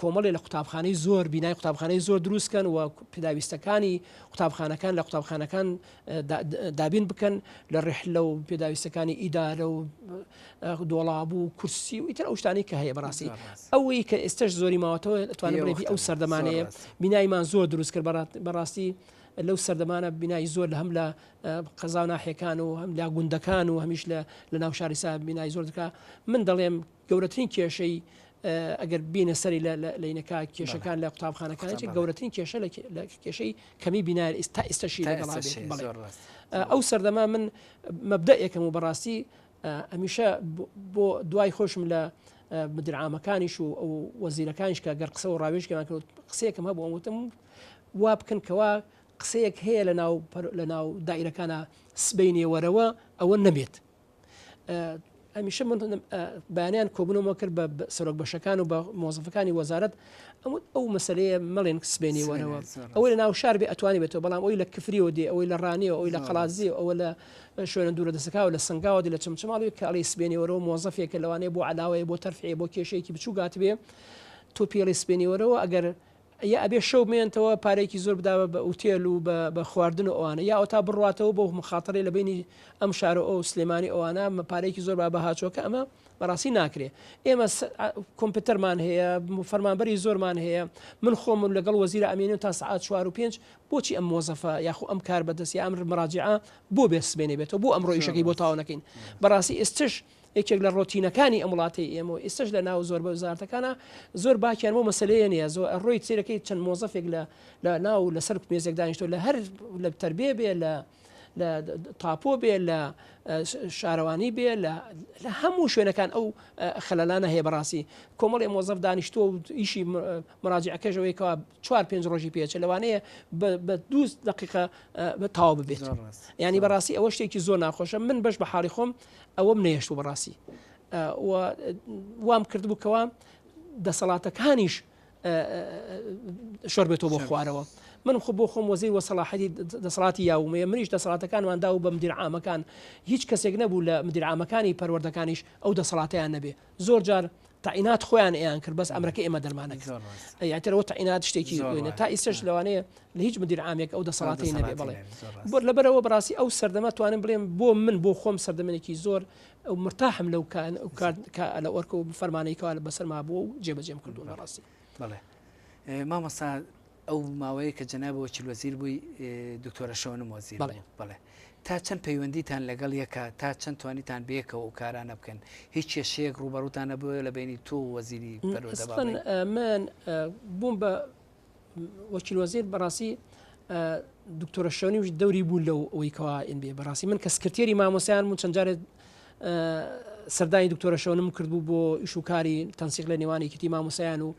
کۆمەڵی لە قوتابخانەی زۆر بینای قوتابخانەی زۆر دروستکەن و پێداویستەکانی قوتابخانەکان لە قوتابخانەکان دابین بکەن لە ڕێحلە و پێداویستەکانی ئیدارە و دۆڵابوو کورسی و ئیتر ئەو شتانی کە هەیە بەڕاستی ئەوەی کە ئێستش زۆری ماوەتەوە توانێت بڵێ ئەو سەردەمانەیە بینایمان زۆر دروست کرد بەڕاستی لەو سەردەمانە بینایی زۆر لە هەم لە قەزا و ناحیەکان و هەم لە گوندەکان و هەمیش لە ناو شاری سا بینایی زۆر دکا من دەڵێم گەورەترین کێشەی ئەگەر بینە سەری لە عینەکە کێشەکان لە قوتابخانەکان گەورەترین کێشە لە کێشەی کەمی بینار ئێستا ئێستاشی ئەو سەردەما من مەبدەئێکم و بەڕاستی ئەمیشە بۆ دوای خۆشم لە مدیرعامەکانیش و ئەو وەزیرەکانیش کە گەر قسە و ڕاوێژکەمان کرد قسەیەکم هەبوو ئەوتم وا بکەن کەوا قسەیەک هەیە لە ناو دائیرەکانە سبەینێ وەرەوە ئەوە نەبێت هەمیشە من بەیانیان کۆبوونەوە کرد بە سەرۆک بەشەکان و بە مۆزەفەکانی وەزارەت ئەو مەسلەیە مەڵێن سبێنی وەرەوە ئەوەی لە ناو شار بێ ئەتوانی بێتەوە بەڵام ئەوی لە کفریەوە دێ ئەوەی لە ڕانیەوە ئەوی لە قەڵازیە ئەوە لە شوێنە دوورە دەسەکاوە لە سنگاوە دی لە چمچماڵی کە ئەڵی سبێنی وەرەوە مۆزەفێکە لەوانەیە بۆ علاوەیە بۆ تەرفعێ بۆ کێشەیەکی بچوو گاتبێ تۆ پێڵی سبێنی وەرەوە ئەگەر یا ئەبێ شەو بمێنتەوە پارێکی زۆر بداوە بە ئوتێل و بە خواردن و ئەوانە یا ئەوتا بڕاتەوە بۆ مخاتەڕی لە بینی ئەم شارە ئەو سلێمانی ئەوانە پارێکی زۆر با بەهاچۆکە ئەمە بەڕاستی ناکرێ ئێمە کۆمپیوتەرمان هەیە فەرمانبەری زۆرمان هەیە من خۆم لەگەڵ وەزیرە ئەمێنێ تا سعات 4 و 5 بۆچی ئەم مۆزەفە یاخو ئەم کار بەدەست یا ئەم مراجعە بۆ بێسبێنێ بێتەوە بۆ ئەمڕۆ ئیشەکەی بۆ تاوا نەکەین بەڕاستی ئێستش یەکێک لە ڕۆتینەکانی ئەم وڵاتی ئێمە ئێستش لە ناو زۆر بە وزارەتەکانە زۆر باکیان بۆ مەسلەیە نیە زۆر ڕۆی سیرەکەی چەند مۆزەفێک لە ناو لەسەر مێزێک دانیشتۆ لە هەر لە تەربیە بێ لە تاپۆ بێ لە شارەوانی بێ لە هەموو شوێنەکان ئەو خەلەلانە هەیە بەڕاستی کۆمەڵی مۆزەف دانیشتۆ و ئیشی مراجعەکەژەوەیکەوە 4-5 ڕۆژی پێچە لەوانەیە بە 2 دقیقە تاوا ببێت ینی بەڕاستی ئەوە شتێکی زۆر ناخۆشە من بەش بە حاڵی خۆم ئەوەم نەهێشت بەڕاستی وام کردبووکەوە دەسەڵاتەکانیش شۆر بێتەوە بۆ خوارەوە من خۆ بۆ خۆم وەزیر وەسەلاحەتی دەسەڵاتی یاومەیە منیش دەسەڵاتەکانمان دا و بە مدیرعامەکان هیچ کەسێک نەبوو لە مدیرعامەکانی پەروەردەکانیش ئەو دەسەڵاتیان نەبێ زۆر جار تاعینات خۆیان ئەیان کرد بەس ئەمرەکە ئێمە دەرمانەکرد یاترەوە تاعینات شتێکی وێنێ تا ئیسش لەوانەیە لە هیچ مدیرعامێک ئەو دەسەڵاتی نەبێ بڵێ لەبەرەوە بەڕاستی ئەو سەردەمە توانم بڵێم بۆ من بۆ خۆم سەردەمێکی زۆر مرتاحم لەو لە ئۆرکە و فەرمانەیەکەوە لە بەسەرما بووە و جێبەجێم کردووە ڕاستی بڵێ مامەستا ئەو ماوەیە کە جەناب وەکیل وەزیر بووی دکتۆرە شەونم وەزیر بڵێ تا چەند پەیوەندیتان لەگەڵ یەکە تا چەند توانیتان بێکەوە و کارانە بکەن هیچ کێشەیەک ڕوبەڕووتانە بووە لە بینی تۆ وەزیری پەروەردە من بووم بە وەکیل وەزیر بەڕاستی دکتۆرە شەونیش دەوری بوو لەو ئەوەیکەوە بێ بەڕاستی من کە سکرتێری مامۆسایان بوو چەند جارێت سەردانی دکتۆرە شەونم کردبوو بۆ ئیش و کاری تەنسیق لە نێوانی کتی مامۆسایان و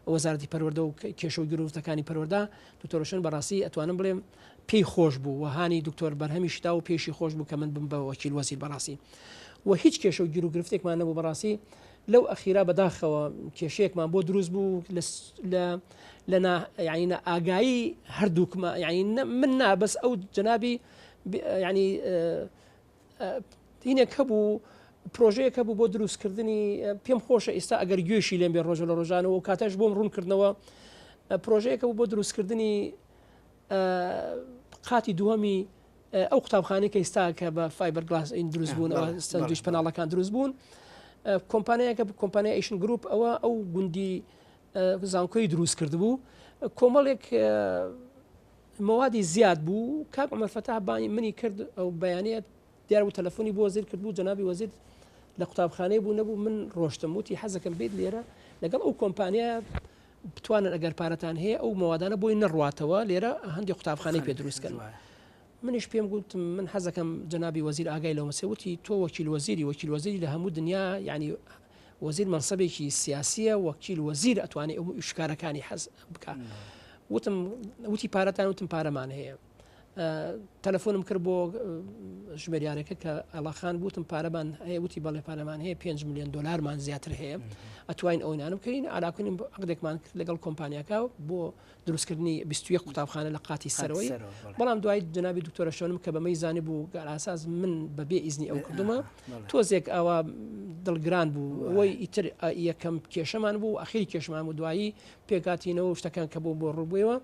وەزارەتی پەروەردە و کێشە و گرفتەکانی پەروەردە دکتۆر ڕۆشن بەڕاستی ئەتوانم بڵێم پێی خۆش بوو و هانی دکتۆر بەرهەمیشدا و پێشی خۆش بوو کە من بم بە وەکیل وەزیر بەڕاستی و هیچ کێشە و گیر و گرفتێکمان نەبوو بەڕاستی لەو ئەخیرا بەداخەوە کێشەیەکمان بۆ دروست بوو لە یعنی ئاگایی هەردووکمە یعنی من نابەس ئەو جەنابی یعنی هینێک هەبوو پرۆژەیەکە بوو بۆ دروستکردنی پێم خۆشە ئێستا ئەگەر گوێشی لێم بێ ڕۆژە لە ڕۆژانەوە و کاتەش بۆم ڕوونکردنەوە پرۆژەیەکە بوو بۆ دروستکردنی قاتی دووەمی ئەو قوتابخانەی کە ئێستا کە بە فایبەر گلاس ئین دروست بوون دوش پەناڵەکان دروست بوون کۆمپانیایەکە کۆمپانیای ئیشن گروپ ئەو گوندی زانکۆی دروست کرد بوو کۆمەڵێک مەوادی زیاد بوو کاک عومەر فەتاح بانی منی کرد ئەو بەیانەیە دیار بوو تەلەفۆنی بۆ وەزیر کرد بوو جەنابی وەزیر لە قوتابخانەی بوو نەبوو من ڕۆشتم وتی حەزەکەم بێت لێرە لەگەڵ ئەو کۆمپانیا بتوانن ئەگەر پارەتان هەیە ئەو مەوادانە بۆی نەڕواتەوە لێرە هەندێک قوتابخانەی پێ دروستکەن منیش پێم گوتم من حەزەکەم جەنابی وەزیر ئاگای لەو مەسەوتی تۆ وەکیل وەزیری لە هەموو دنیا یعنی وەزیر مەنسەبێکی سیاسیە وەکیل وەزیر ئەتوانێت ئەو شکارەکانی حەز بکە وتی پارەتان وتم پارەمان هەیە تەلەفۆنم کرد بۆ ژمێریارەکە کە ئەڵاخان بوتم پارەمان هەیە وتی بەڵێ پارەمان هەیە 5 ملیۆن دلارمان زیاتر هەیە ئەتوانین ئەوینانم کردین ئالاکەین عقدێکمان لەگەڵ کۆمپانیاکە بۆ دروستکردنی 21 قوتابخانە لە قاتی سەرەوەی بەڵام دوای جنابی دکتۆرە شۆنم کە بەمەی زانی بوو گەلاساس من بەبێ ئیزنی ئەو کردومە تۆزێک ئەوە دڵگران بوو ئەوەی ئیتر یەکەم کێشەمان بوو ئەخیری کێشمان و دوایی پێکاتینەوە شتەکان کە بۆ ڕووبوویەوە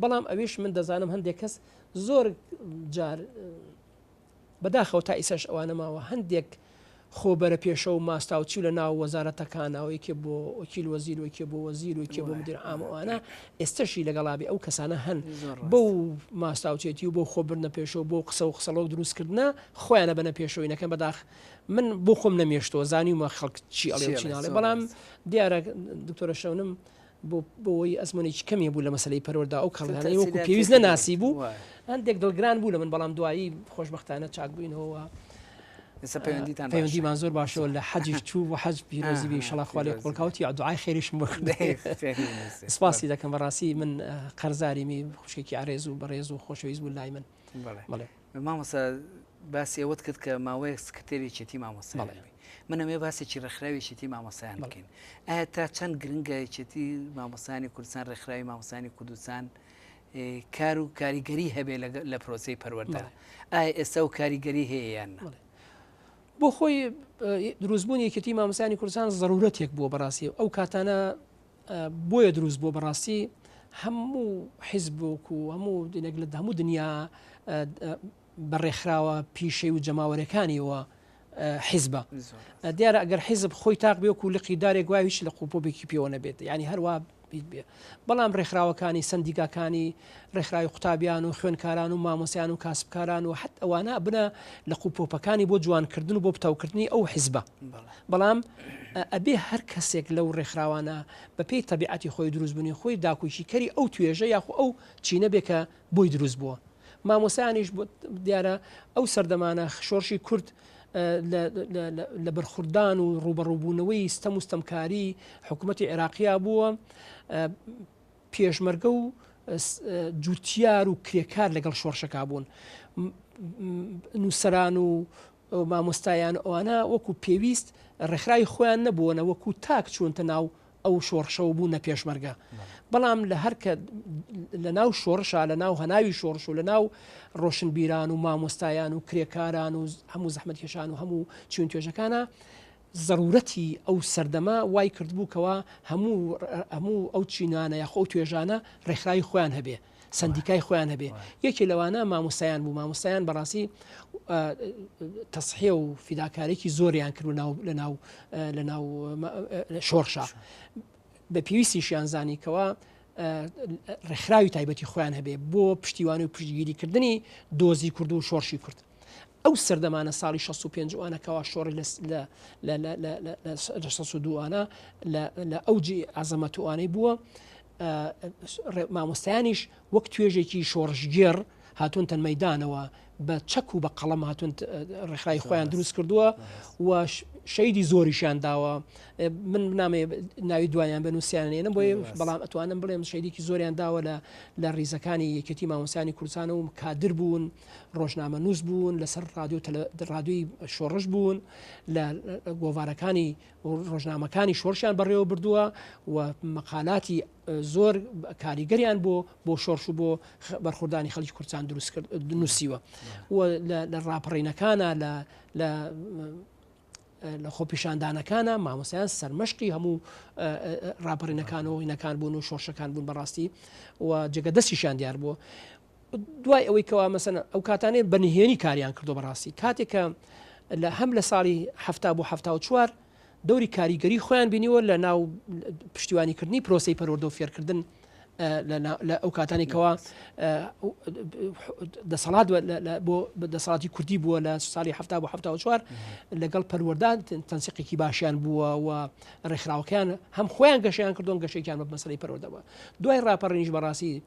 بەڵام ئەویش من دەزانم هەندێک کەس زۆر جار بەداخەوە تا ئیسەش ئەوانە ماوە هەندێک خۆبەرە پێشە و ماستاوچی لە ناو وەزارەتەکانەوەیکێ بۆ وەکیل وەزیر وەکێ بۆ وەزیر وەکێ بۆ مدیر عامەوانە ئێستاشی لەگەڵابی ئەو کەسانە هەن بەو ماستاوچێتی و بۆ خۆبرنە پێشەوە بۆ قسە و قسەڵەوە دروستکردە خۆیانە بنە پێشەوەینەکەم بەداخ من بۆ خۆم نەمێشتەوە زانیومە خەڵک چی ئەڵێ چیناڵێ بەڵام دیارە دکتۆرە شەونم بۆی ئەزمونێکی کەمی بوو لە مەسلەی پەروەردا ئەو کەڵیانەی وەکو پێویست نەناسی بوو هەندێک دڵگران بوو لە من بەڵام دوایی خۆشبەختانە چاک بووینەوە پەیوەندیمان زۆر باشەوە لە حەجیش چوو و حەج پیرۆزی بێ ئینشەڵا خوا لێ قوڵکاوتی دوعای خێریشم بکرد سپاسی دەکەم بەڕاستی من قەرزاریمی خوشکێکی ئارێز و بەڕێز و خۆشەویست بوو لای من مامۆستا باسی ئەوەت کرد کە ماوەیەک سکرتێری چێتی مامۆستا منەمێ باسێکی ڕێکخراوێکی مامۆسایان بکەین ئایا تا چەند گرنگە چێتی مامۆسانی کوردستان ڕێکخراوی مامۆسانی کوردستان کار و کاریگەری هەبێ لە پرۆسەی پەروەردە ئایا ئێستا و کاریگەری هەیە یان بۆ خۆی دروستبوونی یەکێتی مامۆسانی کوردستان ضرورەتێک بووە بەڕاستی ئەو کاتانە بۆیە دروست بووە بەڕاستی هەموو حیزب و هەموو دینێک لە هەموو دنیا بەڕێکخراوە پیشەی و جەماوەرەکانیەوە حیزبە دیارە ئەگەر حیزب خۆی تاق بێ و لقی دارێک وای هیچ لە قوپۆبێکی پێوە نەبێت یعنی هەروە بێ بەڵام ڕێکخراوەکانی سندیگاکانی ڕێکخراوی قوتابیان و خوێنکاران و مامۆسیان و کاسبکاران و حت ئەوانە بنە لە قوپۆپەکانی بۆ جوانکردن و بۆ پتاوکردنی ئەو حیزبە بەڵام ئەبێ هەر کەسێک لەو ڕێکخراوانە بەپێی تەبیعەتی خۆی دروستبوونی خۆی داکوشی کەری ئەو توێژە یاخو ئەو چینە بێ کە بۆی دروست بووە مامۆسایانیش دیارە ئەو سەردەمانە شۆڕشی کورد لە بەرخوردان و ڕوبەڕووبوونەوەی ستەم و ستەمکاری حکوومەتی عێراقیا بووە پێشمەرگە و جوتیار و کرێکار لەگەڵ شۆڕشەکە بوون نووسەران و مامۆستایان ئەوانە وەکو پێویست ڕێکخراوی خۆیان نەبووەنە وەکو تاک چوونتە ناو ئەو شۆڕشەوە بوونە پێشمەرگە بەڵام لە هەرکە لە ناو شۆڕشە لە ناو هەناوی شۆڕش و لە ناو ڕۆشنبیران و مامۆستایان و کرێکاران و هەموو زەحمەتکێشان و هەموو چون توێژەکانە ضرورەتی ئەو سەردەما وای کردبووکەوە هەموو ئەو چینانە یاخۆ توێژانە ڕێکخراوی خۆیان هەبێ سندیکای خۆیان هەبێ یەکی لەوانە مامۆستایان بوو مامۆستایان بەڕاستی تەسحیە و فیداکارێکی زۆریان کرد لە ناو شۆڕشە بە پێویستیشیان زانیکەوە ڕێکخراوی تایبەتی خۆیان هەبێ بۆ پشتیوانی و پشتگیریکردنی دۆزی کورد و شۆڕشی کورد ئەو سەردەمانە ساڵی 65 وانەکەەوە شۆڕی لە 62وانە لە ئەوجی ئازەمەتوانەی بووە مامۆستایانیش وەک توێژێکی شۆڕژگێر هاتوونتە مەیدانەوە بە چەک و بە قەڵەم هاتوون ڕێکخراوی خۆیان دروست کردووە و شەیدی زۆریشیان داوە من نامێ ناوی دوایان بنووسیانێنم بۆی بەڵام ئەتوانم بڵێم شەیدێکی زۆریان داوە لە ڕیزەکانی یەکێتی مامۆسانی کوردستان و کادر بوون ڕۆژنامە نووس بوون لەسەر ڕادیۆی شۆڕش بوون لە گۆڤارەکانی ڕۆژنامەکانی شۆڕشیان بەڕێوە بردووە و مەقالاتی زۆر کاریگەریان بۆ شۆڕش و بۆ بەرخوردانی خەڵکی کوردستان دروست کرد نووسیوە و لە ڕاپەڕینەکانە لە خۆپیشاندانەکانە مامۆسایان سەرمەشقی هەموو ڕاپەڕینەکانەوە هینەکان بوون و شۆڕشەکان بوون بەڕاستی و جێگەدەستیشان دیار بوو دوای ئەوەی کەوا مەسەن ئەو کاتانێ بەنهێنی کاریان کردو بەڕاستی کاتێکە هەم لە ساڵی 1970 بۆ 1974 دەوری کاریگەری خۆیان بینیوە لە ناو پشتیوانیکردنی پرۆسی پەروەردە و فێرکردن لە ئەو کاتانێکەوە دەسەڵات بۆ دەسەڵاتی کوردی بووە لە ساڵی 1970 بۆ 1974 لەگەڵ پەروەردە تەنسیقێکی باشیان بووە و ڕێکخراوەکان هەم خۆیان گەشیان کردوون گەشێکیان بە مەسەلەی پەروەردەوە دوای ڕاپەڕینیش بەڕاستی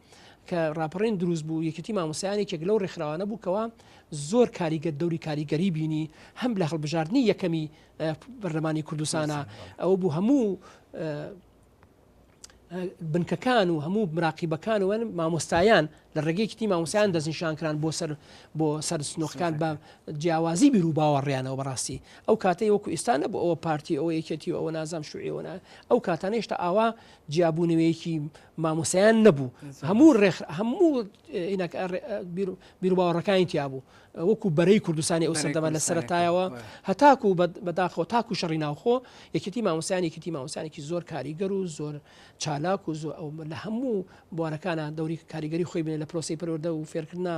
کە ڕاپەڕین دروست بوو یەکێتی مامۆسایانێکێک لەو ڕێکخراوانە بووکەوە زۆر کاریگەر دەوری کاریگەری بینی هەم لە هەڵبژاردننی یەکەمی بەرلەمانی کوردستانە ئەوە بوو هەموو بنکەکان و هەموو مراقیبەکان و مامۆستایان لە ڕێگەیەکی مامۆسایان دەستنیشانکران بۆ سەر سنووخەکان بە جیاوازی بیر و باوەڕیانەوە بەڕاستی ئەو کاتەی وەکو ئێستانە بۆ ئەوە پارتی ئەوە یەکێتی ئەوە نازام شوعیەوە ئەو کاتانە هێشتا ئاوا جیابوونەوەیەکی مامۆسایان نەبوو هەموو بیر و باوەڕەکانی تیا بوو وەکو بەرەی کوردستانی ئەو سەردەما لە سەرەتایەوە هەتاکو بەداخەوە تاکو شەڕی ناوخۆ یەکێتی مامۆسایانێکی زۆر کاریگەر و زۆر چالاک و لە هەموو بوارەکانە دەوری کاریگەری خۆی بنێ لە پرۆسی پەروەردە و فێرکردنا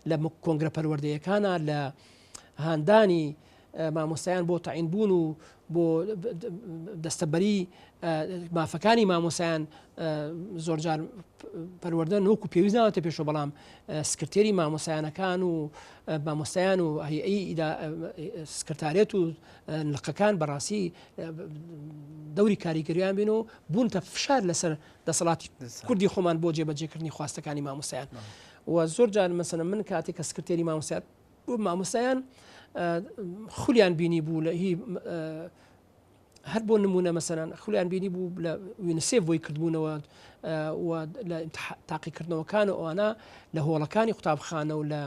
لە کۆنگرە پەروەردەیەکانە لە هاندانی مامۆستایان بۆ تەعین بوون و بۆ دەستەبەری مافەکانی مامۆسایان زۆرجار پەروەردە وەکو پێویست ناوەتە پێشەوە بەڵام سکرتێری مامۆسایانەکان و مامۆستایان و هەیئەی سکرتارێت و نلقەکان بەڕاستی دەوری کاریگەریان بین و بوونتە فشار لەسەر دەسەڵاتی کوردی خۆمان بۆ جێبەجێکردنی خواستەکانی مامۆسایان و زۆر جار مەسەن من کاتێک کە سکرتێری مامۆسایان بوو مامۆسایان خولیان بینی بوو لە هی هەر بۆ نمونە مەسەران خولیان بینی بوو لە یونسێف بۆی کردبوونەوە و لە تاقیکردنەوەکان و ئەوانە لە هۆڵەکانی قوتابخانە و لە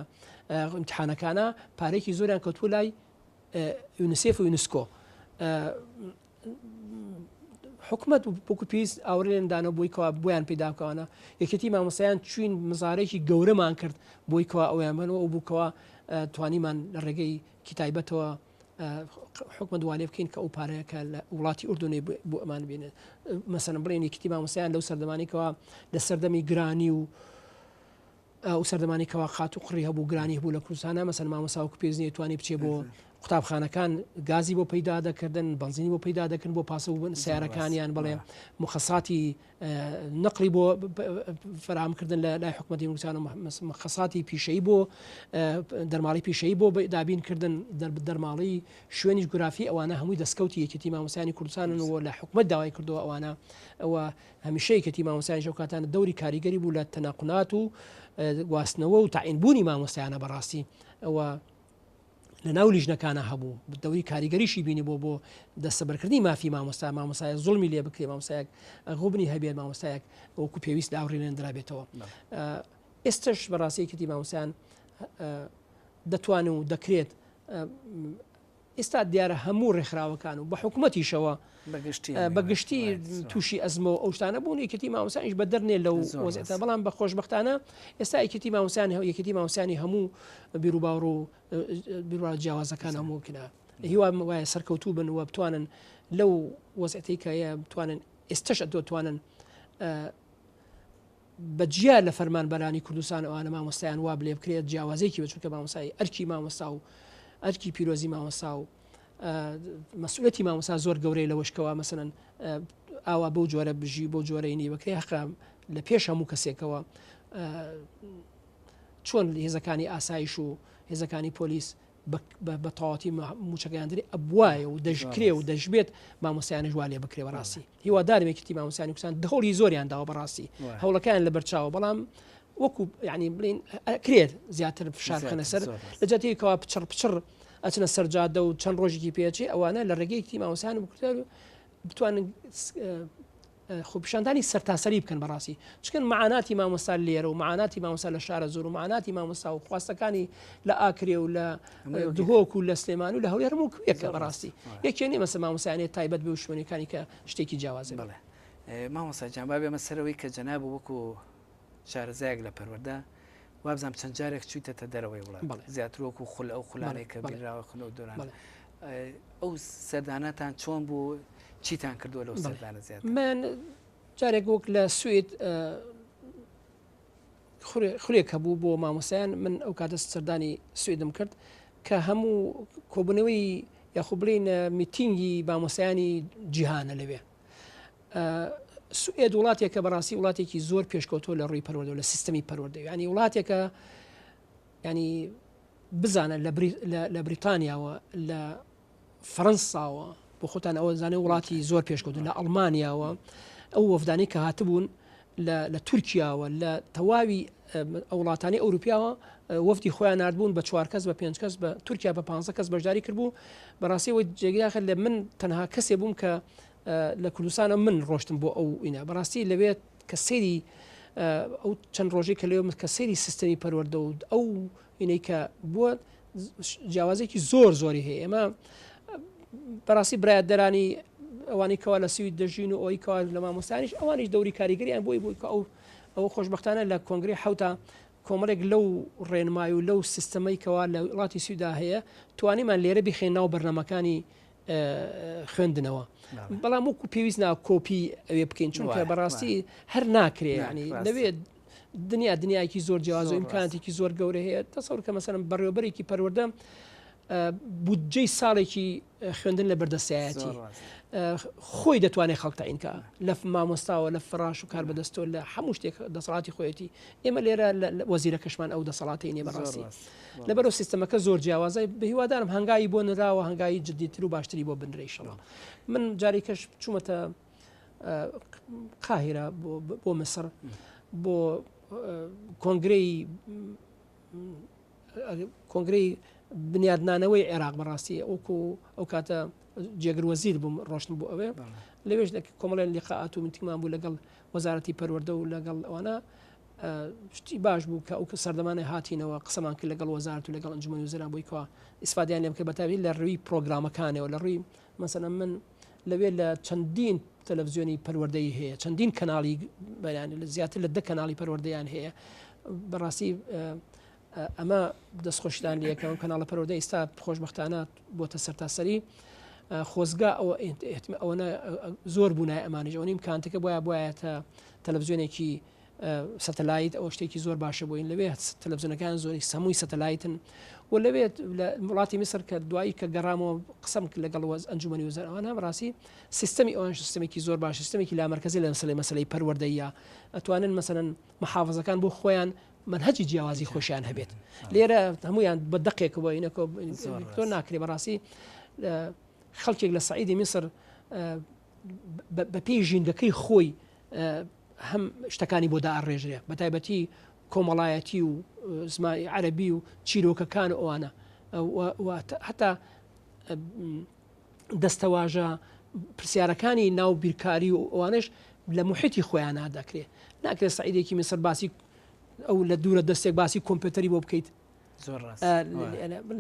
ئیمتحانەکانە پارێکی زۆریان کەوتووە لای یونسێف و یونسکۆ حکومت بۆکو پێویست ئاورێندانە بۆی کەوا بۆیان پێداکەوانە یەکێتی مامۆسایان چوین مزارێکی گەورەمان کرد بۆی کەوا ئەویان بنەوە ئەو بووکەوە توانیمان لە ڕێگەی کتایبەتەوە حکومە دوالێ بکەین کە ئەو پارەیەکە لە وڵاتی ئوردونی بۆ ئەمان بێنێت مەسەن بڵێن یەکێتی مامۆسایان لەو سەردەمانێکەوە لە سەردەمی گرانی و ئەو سەردەمانێکەوە خات و قڕی هەبوو گرانی هەبوو لە کوردستانە مەسەن مامۆساوەکو پێویست توانی بچێ بۆ قوتابخانەکان گازی بۆ پەیدا دەکردن بەنزینی بۆ پەیدا دەکردن بۆ پاسەبوون سیارەکانیان بڵێ مخەساتی نەقلی بۆ فراهەمکردن لە لای حکومەتی کوردستان و مخەساتی پیشەیی بۆ دەرماڵی پیشەیی بۆ دابینکردن دەرماڵی شوێنی جوگرافی ئەوانە هەمووی دەستکەوتی یەکێتی مامۆسایانی کوردستانن و لە حکومەت داوای کردەوە ئەوانە ئەوە هەمیشە یەکێتی مامۆسایانی ئەو کاتانە دەوری کاریگەری بوو لە تەناقونات و گواستنەوە و تاعینبوونی مامۆسایانە بەڕاستی ئەوە لە ناو لیژنەکانە هەبوو دەوری کاریگەریشی بینی بۆ دەستەبەرکردنی مافی مامۆسایە زوڵمی لێ بکرێ مامۆسایەک غوبنی هەبێت مامۆسایەک وەکو پێویست لاوڕێنێن درابێتەوە ئێستش بەڕاستی یەکێتی مامۆسایان دەتوانێت و دەکرێت ئێستا دیارە هەموو ڕێکخراوەکان و بە حکوومەتیشەوە بەگشتی تووشی ئەزمەوە ئەو شتانە بوون یەکێتی مامۆساییش بە دەرنێ لەو وەزێتە بەڵام بە خۆشبەختانە ئێستا یەکێتی مامۆسایانی هەموو بیرروباوڕ و بیروا جیاوازەکان هەموو کنا هیوا وایە سەرکەوتوو بن وە بتوانن لەو وەزێتی کەیە بتوانن ئێستش ئەتوانن بەجیا لە فەرمانبەرانی کوردستان ئەوانە مامۆستایان وا بلێ بکرێت جیاوازێکی بچووکە مامۆسایی ئەرکی مامۆستا و ئەرکی پیرۆزی مامۆستا و مەسئولەتی مامۆستا زۆر گەورەی لە وشکەوە مەسەن ئاوا بەو جۆرە بژی بۆ جۆرەینی بکرێ حقا لە پێش هەموو کەسێکەوە چۆن هێزەکانی ئاسایش و هێزەکانی پۆلیس بە تەواوەتی موچەکەیاندری ئەبوایە و دەژکرێ و دەژبێت مامۆسایانە ژوالێ بکرێ بەڕاستی هیوادارێکی مامۆسایانی کوردستان دەهۆڵی زۆریان داوە بەڕاستی هەوڵەکان لە بەرچاوە بەڵام وەکو یعنی بڵین کرێت زیاتر فشار بخەنە سەر لە جاتەیەکەوە پچڕ ئەچنە سەرجادە و چەند ڕۆژێکی پێچی ئەوانە لە ڕێگەیەکی مامۆسایان و بتوانن خۆپیشاندانی سەرتاسەری بکەن بەڕاستی چکن معاناتی مامۆستا لێرە و معاناتی مامۆستا لە شارە زۆر و معاناتی مامۆستا و خواستەکانی لە ئاکرێ و لە دهۆک و لە سلێمان و لە هەولێر هەموو یەکە بەڕاستی یەکێنی مەسە مامۆسایانێت تایبەت بێ و شوێنەکانی کە شتێکی جیاوازە بڵێ مامۆستا جان با بێمە سەرەوەی کە جەناب وەکو شارەزایەک لە پەروەردە وابزانام چەند جارێک چوویتەتە دەرەوەی وڵات زیاتر وەکو خول ئەو خولانەی کە بیراوە خولە و دۆران ئەو سەردانەتان چۆن بوو چیتان کردووە لەو سەردانە زیاتر من جارێک وەک لە سوید خولێک هەبوو بۆ مامۆسایان من ئەو کاتە سەردانی سوێدم کرد کە هەموو کۆبوونەوەی یاخۆ بڵێن میتینگی مامۆسایانی جیهانە لەوێ سوێد وڵاتێکە بەڕاستی وڵاتێکی زۆر پێشکەوتۆ لە ڕووی پەروەردە و لە سیستەمی پەروەردەوی ینی وڵاتێکە ینی بزانە لە بریتانیاوە لە فەڕەنساوە بۆ خۆتان ئەوە زانێ وڵاتی زۆر پێشکەوتن لە ئەڵمانیاوە ئەو وەفدانی کە هاتبوون لە تورکیاوە لە تەواوی ئەو وڵاتانی ئەوروپیاوە وەفدی خۆیان نردبوون بە 4 کەس بە 5 کەس بە تورکیا بە 5 کەس بەشداری کردبوو بەڕاستیەوەی جێگیاخە لە من تەنها کەسێ بووم کە لە کوردستانە من ڕۆشتم بۆ ئەو ئینە بەڕاستی لەوێت کە سەیری ئەو چەند ڕۆژێک کە لێوە کە سەیری سیستەمی پەروەردە و ئەو ئینەی کە بووە جیاوازێکی زۆر زۆری هەیە ئێمە بەڕاستی برایەت دەرانی ئەوانی کەوا لە سوید دەژین و ئەوی کەوا لە مامۆستانیش ئەوانیش دەوری کاریگەریان بۆی کە ئەو خۆشبەختانە لە کۆنگری حوتە کۆمەڵێک لەو ڕێنمای و لەو سیستەمەی کەوا لە وڵاتی سویدا هەیە توانیمان لێرە بخێن ناو بەرنەمەکانی خوێندنەوە بەڵام وەکو پێویست نا کۆپی ئەوێ بکەین چونکە بەڕاستی هەر ناکرێ ینی لەوێت دنیایکی زۆر جیاواز و ئیمکاناتێکی زۆر گەورە هەیە تەسەوڕ کە مەسەلەن بەڕێوەبەرێکی پەروەردە بودجەی ساڵێکی خوێندن لە بەردەستایەتی خۆی دەتوانێت خەڵک تاینکە لە مامۆستاوە لە فراش و کار بەدەستۆ لە هەموو شتێک دەسەڵاتی خۆیەتی ئێمە لێرە وەزیرە کەشمان ئەو دەسەڵاتی نیە بەڕاستی لەبەرەوە سیستەمەکە زۆر جیاوازای بە هیوادارم هەنگایی بۆ نراوە هەنگایی جددیتر و باشتری بۆ بنرێیشەوە من جاری کەش چوومەتە قاهرە بۆ مسر بۆ کۆنگرەی بنیادنانەوەی عێراق بەڕاستی ئەوکو ئەو کاتە جێگر وەزیر بووم ڕۆشتن بۆ ئەوێ لەوێش کۆمەڵێن لیقاءات و میتینگمان بوو لەگەڵ وەزارەتی پەروەردە و لەگەڵ ئەوانە شتی باش بوو کە ئەو سەردەمانە هاتینەوە قسەمان کرد لەگەڵ وەزارەت و لەگەڵ ئەنجومەنی وەزیران بووی کەوا ئیسفادیان لێ بکە بەتابەتی لە ڕووی پرۆگرامەکانەوە لە ڕووی مەسەلەن من لەوێ لە چەندین تەلەڤیزیۆنی پەروەردەی هەیە چەندین کەناڵی بەیانی لە زیاتر لە 10 کەناڵی پەروەردەیان هەیە بەڕاستی ئەمە دەستخۆشیدان لەکەم کەناڵە پەروەردە ئێستا خۆشبەختانە بۆتە سەرتاسەری خۆزگا ئەوەنە زۆر بوونای ئەمانش ئەو نیم کانتەکە بۆیە تەلەڤیزیۆنێکی سەتەلایت ئەو شتێکی زۆر باشە بۆین لەوێت تەلەڤیزیۆنەکان زۆری سەمووی سەتەلایتن و لەوێت لە وڵاتی میسر کە دوایی کە گەڕامەوە قسەم لەگەڵ ئەنجومەنی وەزارەوانە ڕاستی سیستەمی ئەوان سیستەمێکی زۆر باش سیستەمێکی لامەرکەزی لە مەسەلەی پەروەردەیە ئەتوانن مەسەلەن محافظەکان بۆ خۆیان منهجی جیاوازی خۆشیان هەبێت لێرە هەمویان بە دقێکەوە تۆ ناکرێ بەڕاستی خەڵکێک لە سعیدی میسر بە پێی ژینگەکەی خۆی هەم شتەکانی بۆ داڕێژرێ بە تایبەتی کۆمەڵایەتی و زمانی عەرەبی و چیرۆکەکان ئەوانە هەتا دەستەواژە پرسیارەکانی ناو بیرکاری و ئەوانش لە محیتی خۆیان نادەکرێت ناکرێت سعیدێکی میسر باسی ئەو لە دوورە دەستێک باسی کۆمپیوتەری بۆ بکەیت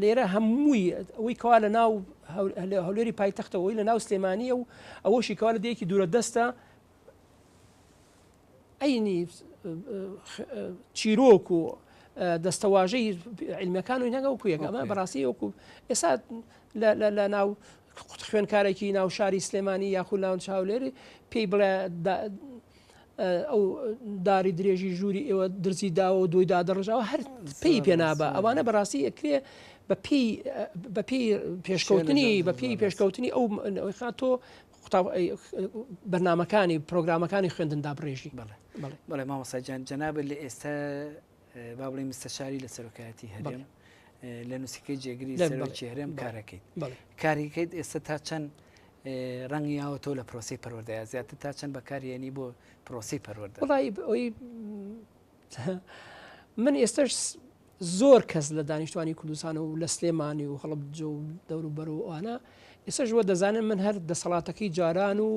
لێرە هەمووی ئەوەی کەوا لە ناو هەولێری پایتەختەوەی لە ناو سلێمانیە و ئەوەشی کەوا لە دەیەکی دوورە دەستە ئەینی چیرۆک و دەستەواژەی علمیەکان و نەگە وکو یەکە ئەمە بەڕاستی وەکو ئێستا لە ناو خوێنکارێکی ناو شاری سلێمانی یاخود لاون چاولێری پێی بڵێ ئەو داری درێژی ژووری ئێوە درزی داوە و دۆی دادەڕژاوە هەر پێی پێنابە ئەوانە بەڕاستی ئەکرێ بە پێی پێشکەوتنی بە پێی پێشکەوتنی ئەو تۆ بەرنامەکانی پرۆگرامەکانی خوێندندا بڕێژی بەڵێ مامۆستاجان جەنابەت لە ئێستا با بڵێ مستەشاری لە سەرۆکایەتی هەرێم لە نووسەکەی جێگری سەرۆکی هەرێم کارەکەیت کاریکەیت ئێستا تا چەند ڕەنگی یاوە تۆ لە پرۆسی پەروەردەیە زیاتر تا چەند بەکارێنی بۆ پرۆسی پەروەردە وڵی ئەوی من ئێستش زۆر کەس لە دانیشتوانی کوردستان و لە سلێمانی و هەڵبجە و دەوروبەر و ئەوانە ئێستا ژوە دەزانم من هەر دەسەڵاتەکەی جاران و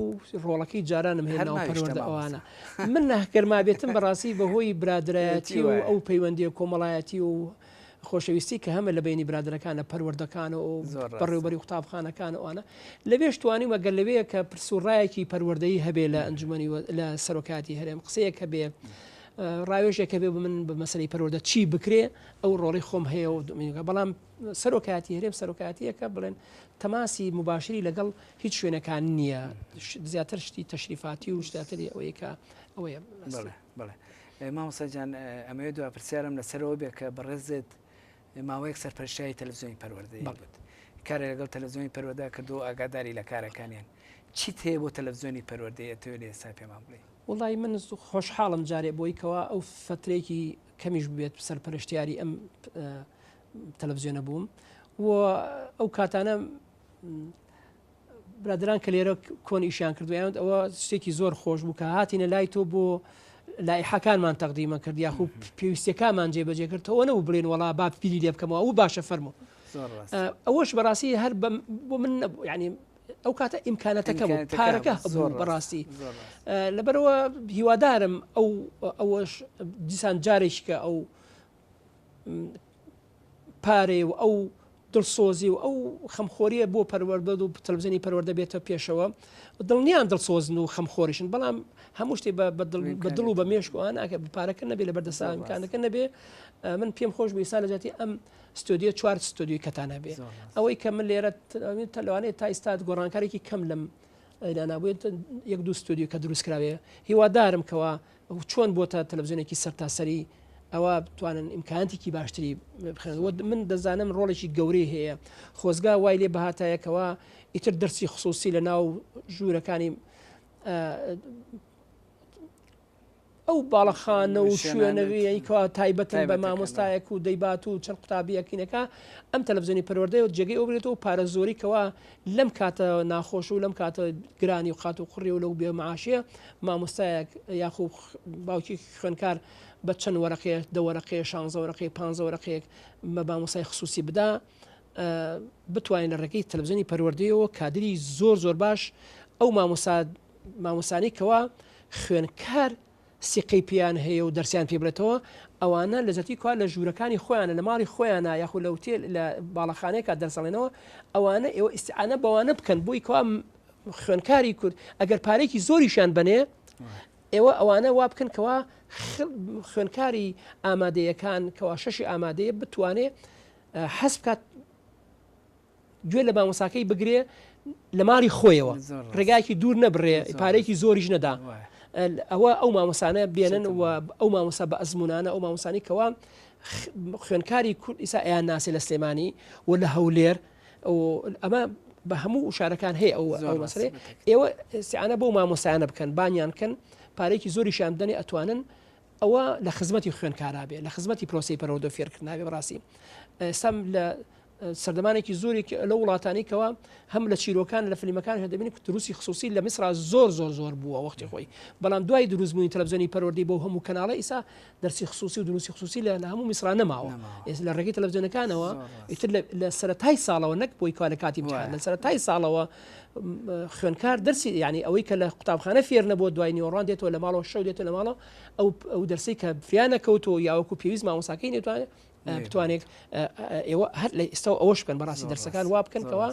ڕۆڵەکەی جارانم هێناوە پەروەردە ئەوانە من نەهکەرما بێتم بەڕاستی بەهۆی برادایەتی و ئەو پەیوەندی کۆمەڵایەتی و خۆشەویستی کە هەمە لە بینی برادەکانە پەروەردەکان و بەڕێوبەری قوتابخانەکان ئەوانە لەوێش توانی وەگەر لەوەیە کە پرسوڕایەکی پەروەردەیی هەبێ لە ئەنجومەنی لە سەرۆکاتی هەرێم قسەیەک هەبێ ڕاوێژێکە بێ من بە مەسەلەی پەروەردە چی بکرێ ئەو ڕۆڵی خۆم هەیە و بەڵام سەرۆکاتی هەرێم سەرۆکاتیەکە بڵێن تەماسی مباشری لەگەڵ هیچ شوێنەکان نییە زیاتر شتی تەشریفاتی و شتاتری ئەوەیەکە ئەوەیە بڵێ مامۆستاجان ئەمەوێ دو پرسیارم لەسەرەوە بێ کە بەڕێزت ماوەیەک سەرپەرشایی تەلەڤیزیۆنی پەروەردەیی بووت کارێک لەگەڵ تەلەڤیزیۆنی پەروەردە کردو ئاگاداری لە کارەکانیان چیت هەیە بۆ تەلەڤیزیۆنی پەروەردەیە ئەتەوێت لە ئێستا پێمان بڵێ وڵی من خۆشحاڵم جارێ بۆیکەوە ئەو فترێکی کەمیش بێت سەرپەرشتیاری ئەم تەلەڤیزیۆنە بووم و ئەو کاتانە برادران کە لێرە کۆنی ئیشیان کردویان ئەوە شتێکی زۆر خۆش بوو کە هاتینە لای تۆ بۆ لایحەکانمان تەقدیمە کرد یاخوب پێویستەکانمان جێبەجێ کردەوە نەبوو بڵێن وڵا با پیری لێ بکەمەوە ئەو باشە فەرمو ئەوەش بەڕاستی هەر بۆ من ینی ئەو کاتە ئیمکانەتەکە بوو پارەکە هەبوو بەڕاستی لەبەرەوە هیوادارم ئەوەش دیسان جارێکی کە ئەو پارێ و ئەو دڵسۆزی و ئەو خەمخۆریە بۆ پەروەردە و تەلەڤیزیۆنی پەروەردە بێتە پێشەوە دڵنیان دڵسۆزن و خەمخۆریشن بەڵام هەموو شتێ بە دڵ و بە مێشکوان ئاکە پارەکە نەبێ لە بەردەسا ئیمکانەکە نەبێ من پێم خۆش بوو ئێستا لە جاتی ئەم ستۆدیۆ 4 ستۆدیۆی کەتانە بێ ئەوەی کە من لێرە لەوانەیە تا ئێستا گۆڕانکارێکی کەم لەم نابێت یەک دوو ستۆدیۆ کە دروستکراوێ هیوادارم کەوا چۆن بۆتە تەلەڤیزیۆنێکی سەرتاسەری ئەوە بتوانن ئیمکاناتێکی باشتری بخێن من دەزانم ڕۆڵێکی گەورەی هەیە خۆزگا وای لێ بەهاتایەکەوە ئیتر دەرسی خصوصی لە ناو ژوورەکانی ئەو باڵەخانە و شوێنەوەیکەوە تایبەتن بە مامۆستایەک و دەیبات و چەند قوتابیەکینەکە ئەم تەلەڤیزیۆنی پەروەردەی و جێگەی ئەو بێتەوە پارە زۆریکەوە لەم کاتە ناخۆش و لەم کاتە گرانی و قات و قڕی و لەو بێ معاشیە مامۆستایەک یاخو باوکی خوێنکار بە چەند وەرەقەیە دەوەرەقەیە 16 وەرەقەیە 15 وەرەقەیەک بە مامۆستای خصوصی بدا بتوانین لە ڕێگەی تەلەڤیزیۆنی پەروەردەیەوە کادری زۆر باش ئەو مامۆسانی کەوا خوێنکار سیقەی پیان هەیە و دەرسیان پێ بڵێتەوە ئەوانە لە زەتی کوا لە ژوورەکانی خۆیانە لە ماڵی خۆیانە یاخو لە وتێل لە باڵەخانەیەکە دەرسەڵێنەوە ئەوانە ئێوە ئیسعانە بەوانە بکەن بۆی کوا خوێنکاری کورد ئەگەر پارێکی زۆریشان بنێ ئێوە ئەوانە وا بکەن کەوا خوێنکاری ئامادەیەکان کەوا شەشی ئامادەیە بتوانێت حەز بکات گوێ لە مامۆساکەی بگرێ لە ماڵی خۆیەوە ڕێگایکی دوور نەبڕێ پارێکی زۆریش نەدا ئەوە ئەو مامۆسانە بێنن و ئەو مامۆسا بە ئەزمونانە ئەو مامۆسانی کەوا خوێنکاری کورد ئیسا ئەیان ناسی لە سلێمانی و لە هەولێر ئەمە بە هەموو شارەکان هەیە ئەو مەسەلەی ئێوە سیعانە بۆ مامۆسایانە بکەن بانیانکەن پارێکی زۆریشان بدەنێ ئەتوانن ئەوە لە خزمەتی خوێنکارا بێ لە خزمەتی پرۆسی پەروەردە و فێرکردناوێ بەڕاستی سەم لە سەردەمانێکی زۆری لە وڵاتانیکەوە هەم لە چیرۆکان لە فلیمەکان هەدەبینی دروستی خصوصی لە میسرا زۆر بووە وەختی خۆی بەڵام دوای دروستبوونی تەلەڤیزیۆنی پەروەردەی بۆ هەموو کەناڵە ئیسا دەرسی خصوصی و دروستی خصوصی لە هەموو میسرا نەماوە لە ڕێگەی تەلەڤیزیۆنەکانەوە ئیتر لە سەرەتای ساڵەوە نەک بۆی کار لە کاتی امتحان لە سەرەتای ساڵەوە خوێنکار دەرسی یعنی ئەوەی کە لە قوتابخانە فێر نەبووە دوای نیوەڕان دێتەوە لە ماڵەوە شەو دێتەوە لە ماڵەوە ئەو دەرسی کە فریانە کەوتەوە یاوەکو پێویست مامۆساکەی نێتوانێت بتوانێت ئێوە هەر لە ئێستا ئەوەش بکەن بەڕاستی دەرسەکان وا بکەنەوە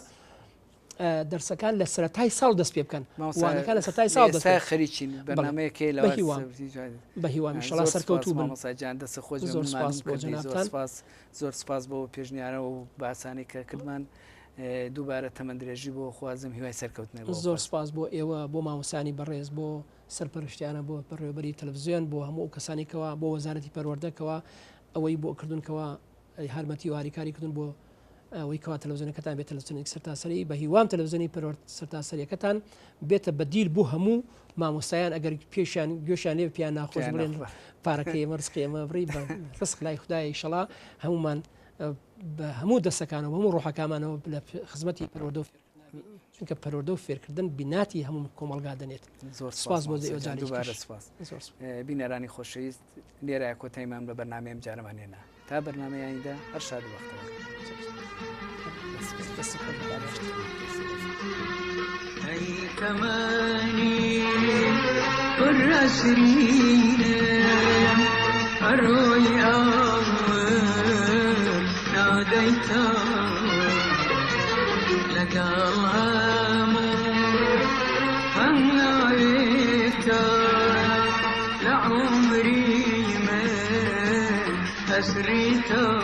دەرسەکان لە سەرەتای ساڵ دەست پێ بکەن وانەکان لە سەرەتای ساڵ دەست خەریکی بەنامەیەکێ بە هیوام ئینشەڵا سەرکەوتوو بن مامۆستاجان دەست خۆش زۆر سپاس بۆ پێشنیارە و باسانی کە کردمان دووبارە تەمەندرێژی بۆ خوازم هیوای سەرکەوتنێ زۆر سپاس بۆ ئێوە بۆ مامۆسانی بەڕێز بۆ سەرپەرشتیانە بۆ بەڕێوەبەری تەلەڤیزیۆن بۆ هەموو کەسانێکەوە بۆ وەزارەتی پەروەردەکەوە ئەوەی بۆ کردنکەوە هەرمەتی واریکاری کردن بۆ ئەوەی کەوا تەلەڤیزیۆنەکەتان بێت تەلەڤیزیۆنێک سەرتاسەری بە هیوام تەلەڤیزیۆنی سەرتاسەریەکەتان بێتە بەدیل بۆ هەموو مامۆستایان ئەگەر پێشیان گوێشیان لێ پیان ناخۆش بڵێن پارەکەی ئێمە ڕزقی ئێمە بڕی بە ڕزق لای خودای ئینشەڵا هەمومان بە هەموو دەستەکانەوە هەموو ڕۆحەکانمانەوە لە خزمەتی پەروەردە و چونکە پەروەردە و فێرکردن بیناتی هەموو کۆمەڵگا دەنێت سپاس بۆ دووبارە سپاس بینەرانی خۆشەویست لێرە کۆتایمان بە بەرنامەیەم جارەمانێنە تا بەرنمەیانیدا هەر شاد وەختەوە أي كماني والرسرينة أروي أول ناديتا لقى الأمور هنايتا لعمري ما أسريتا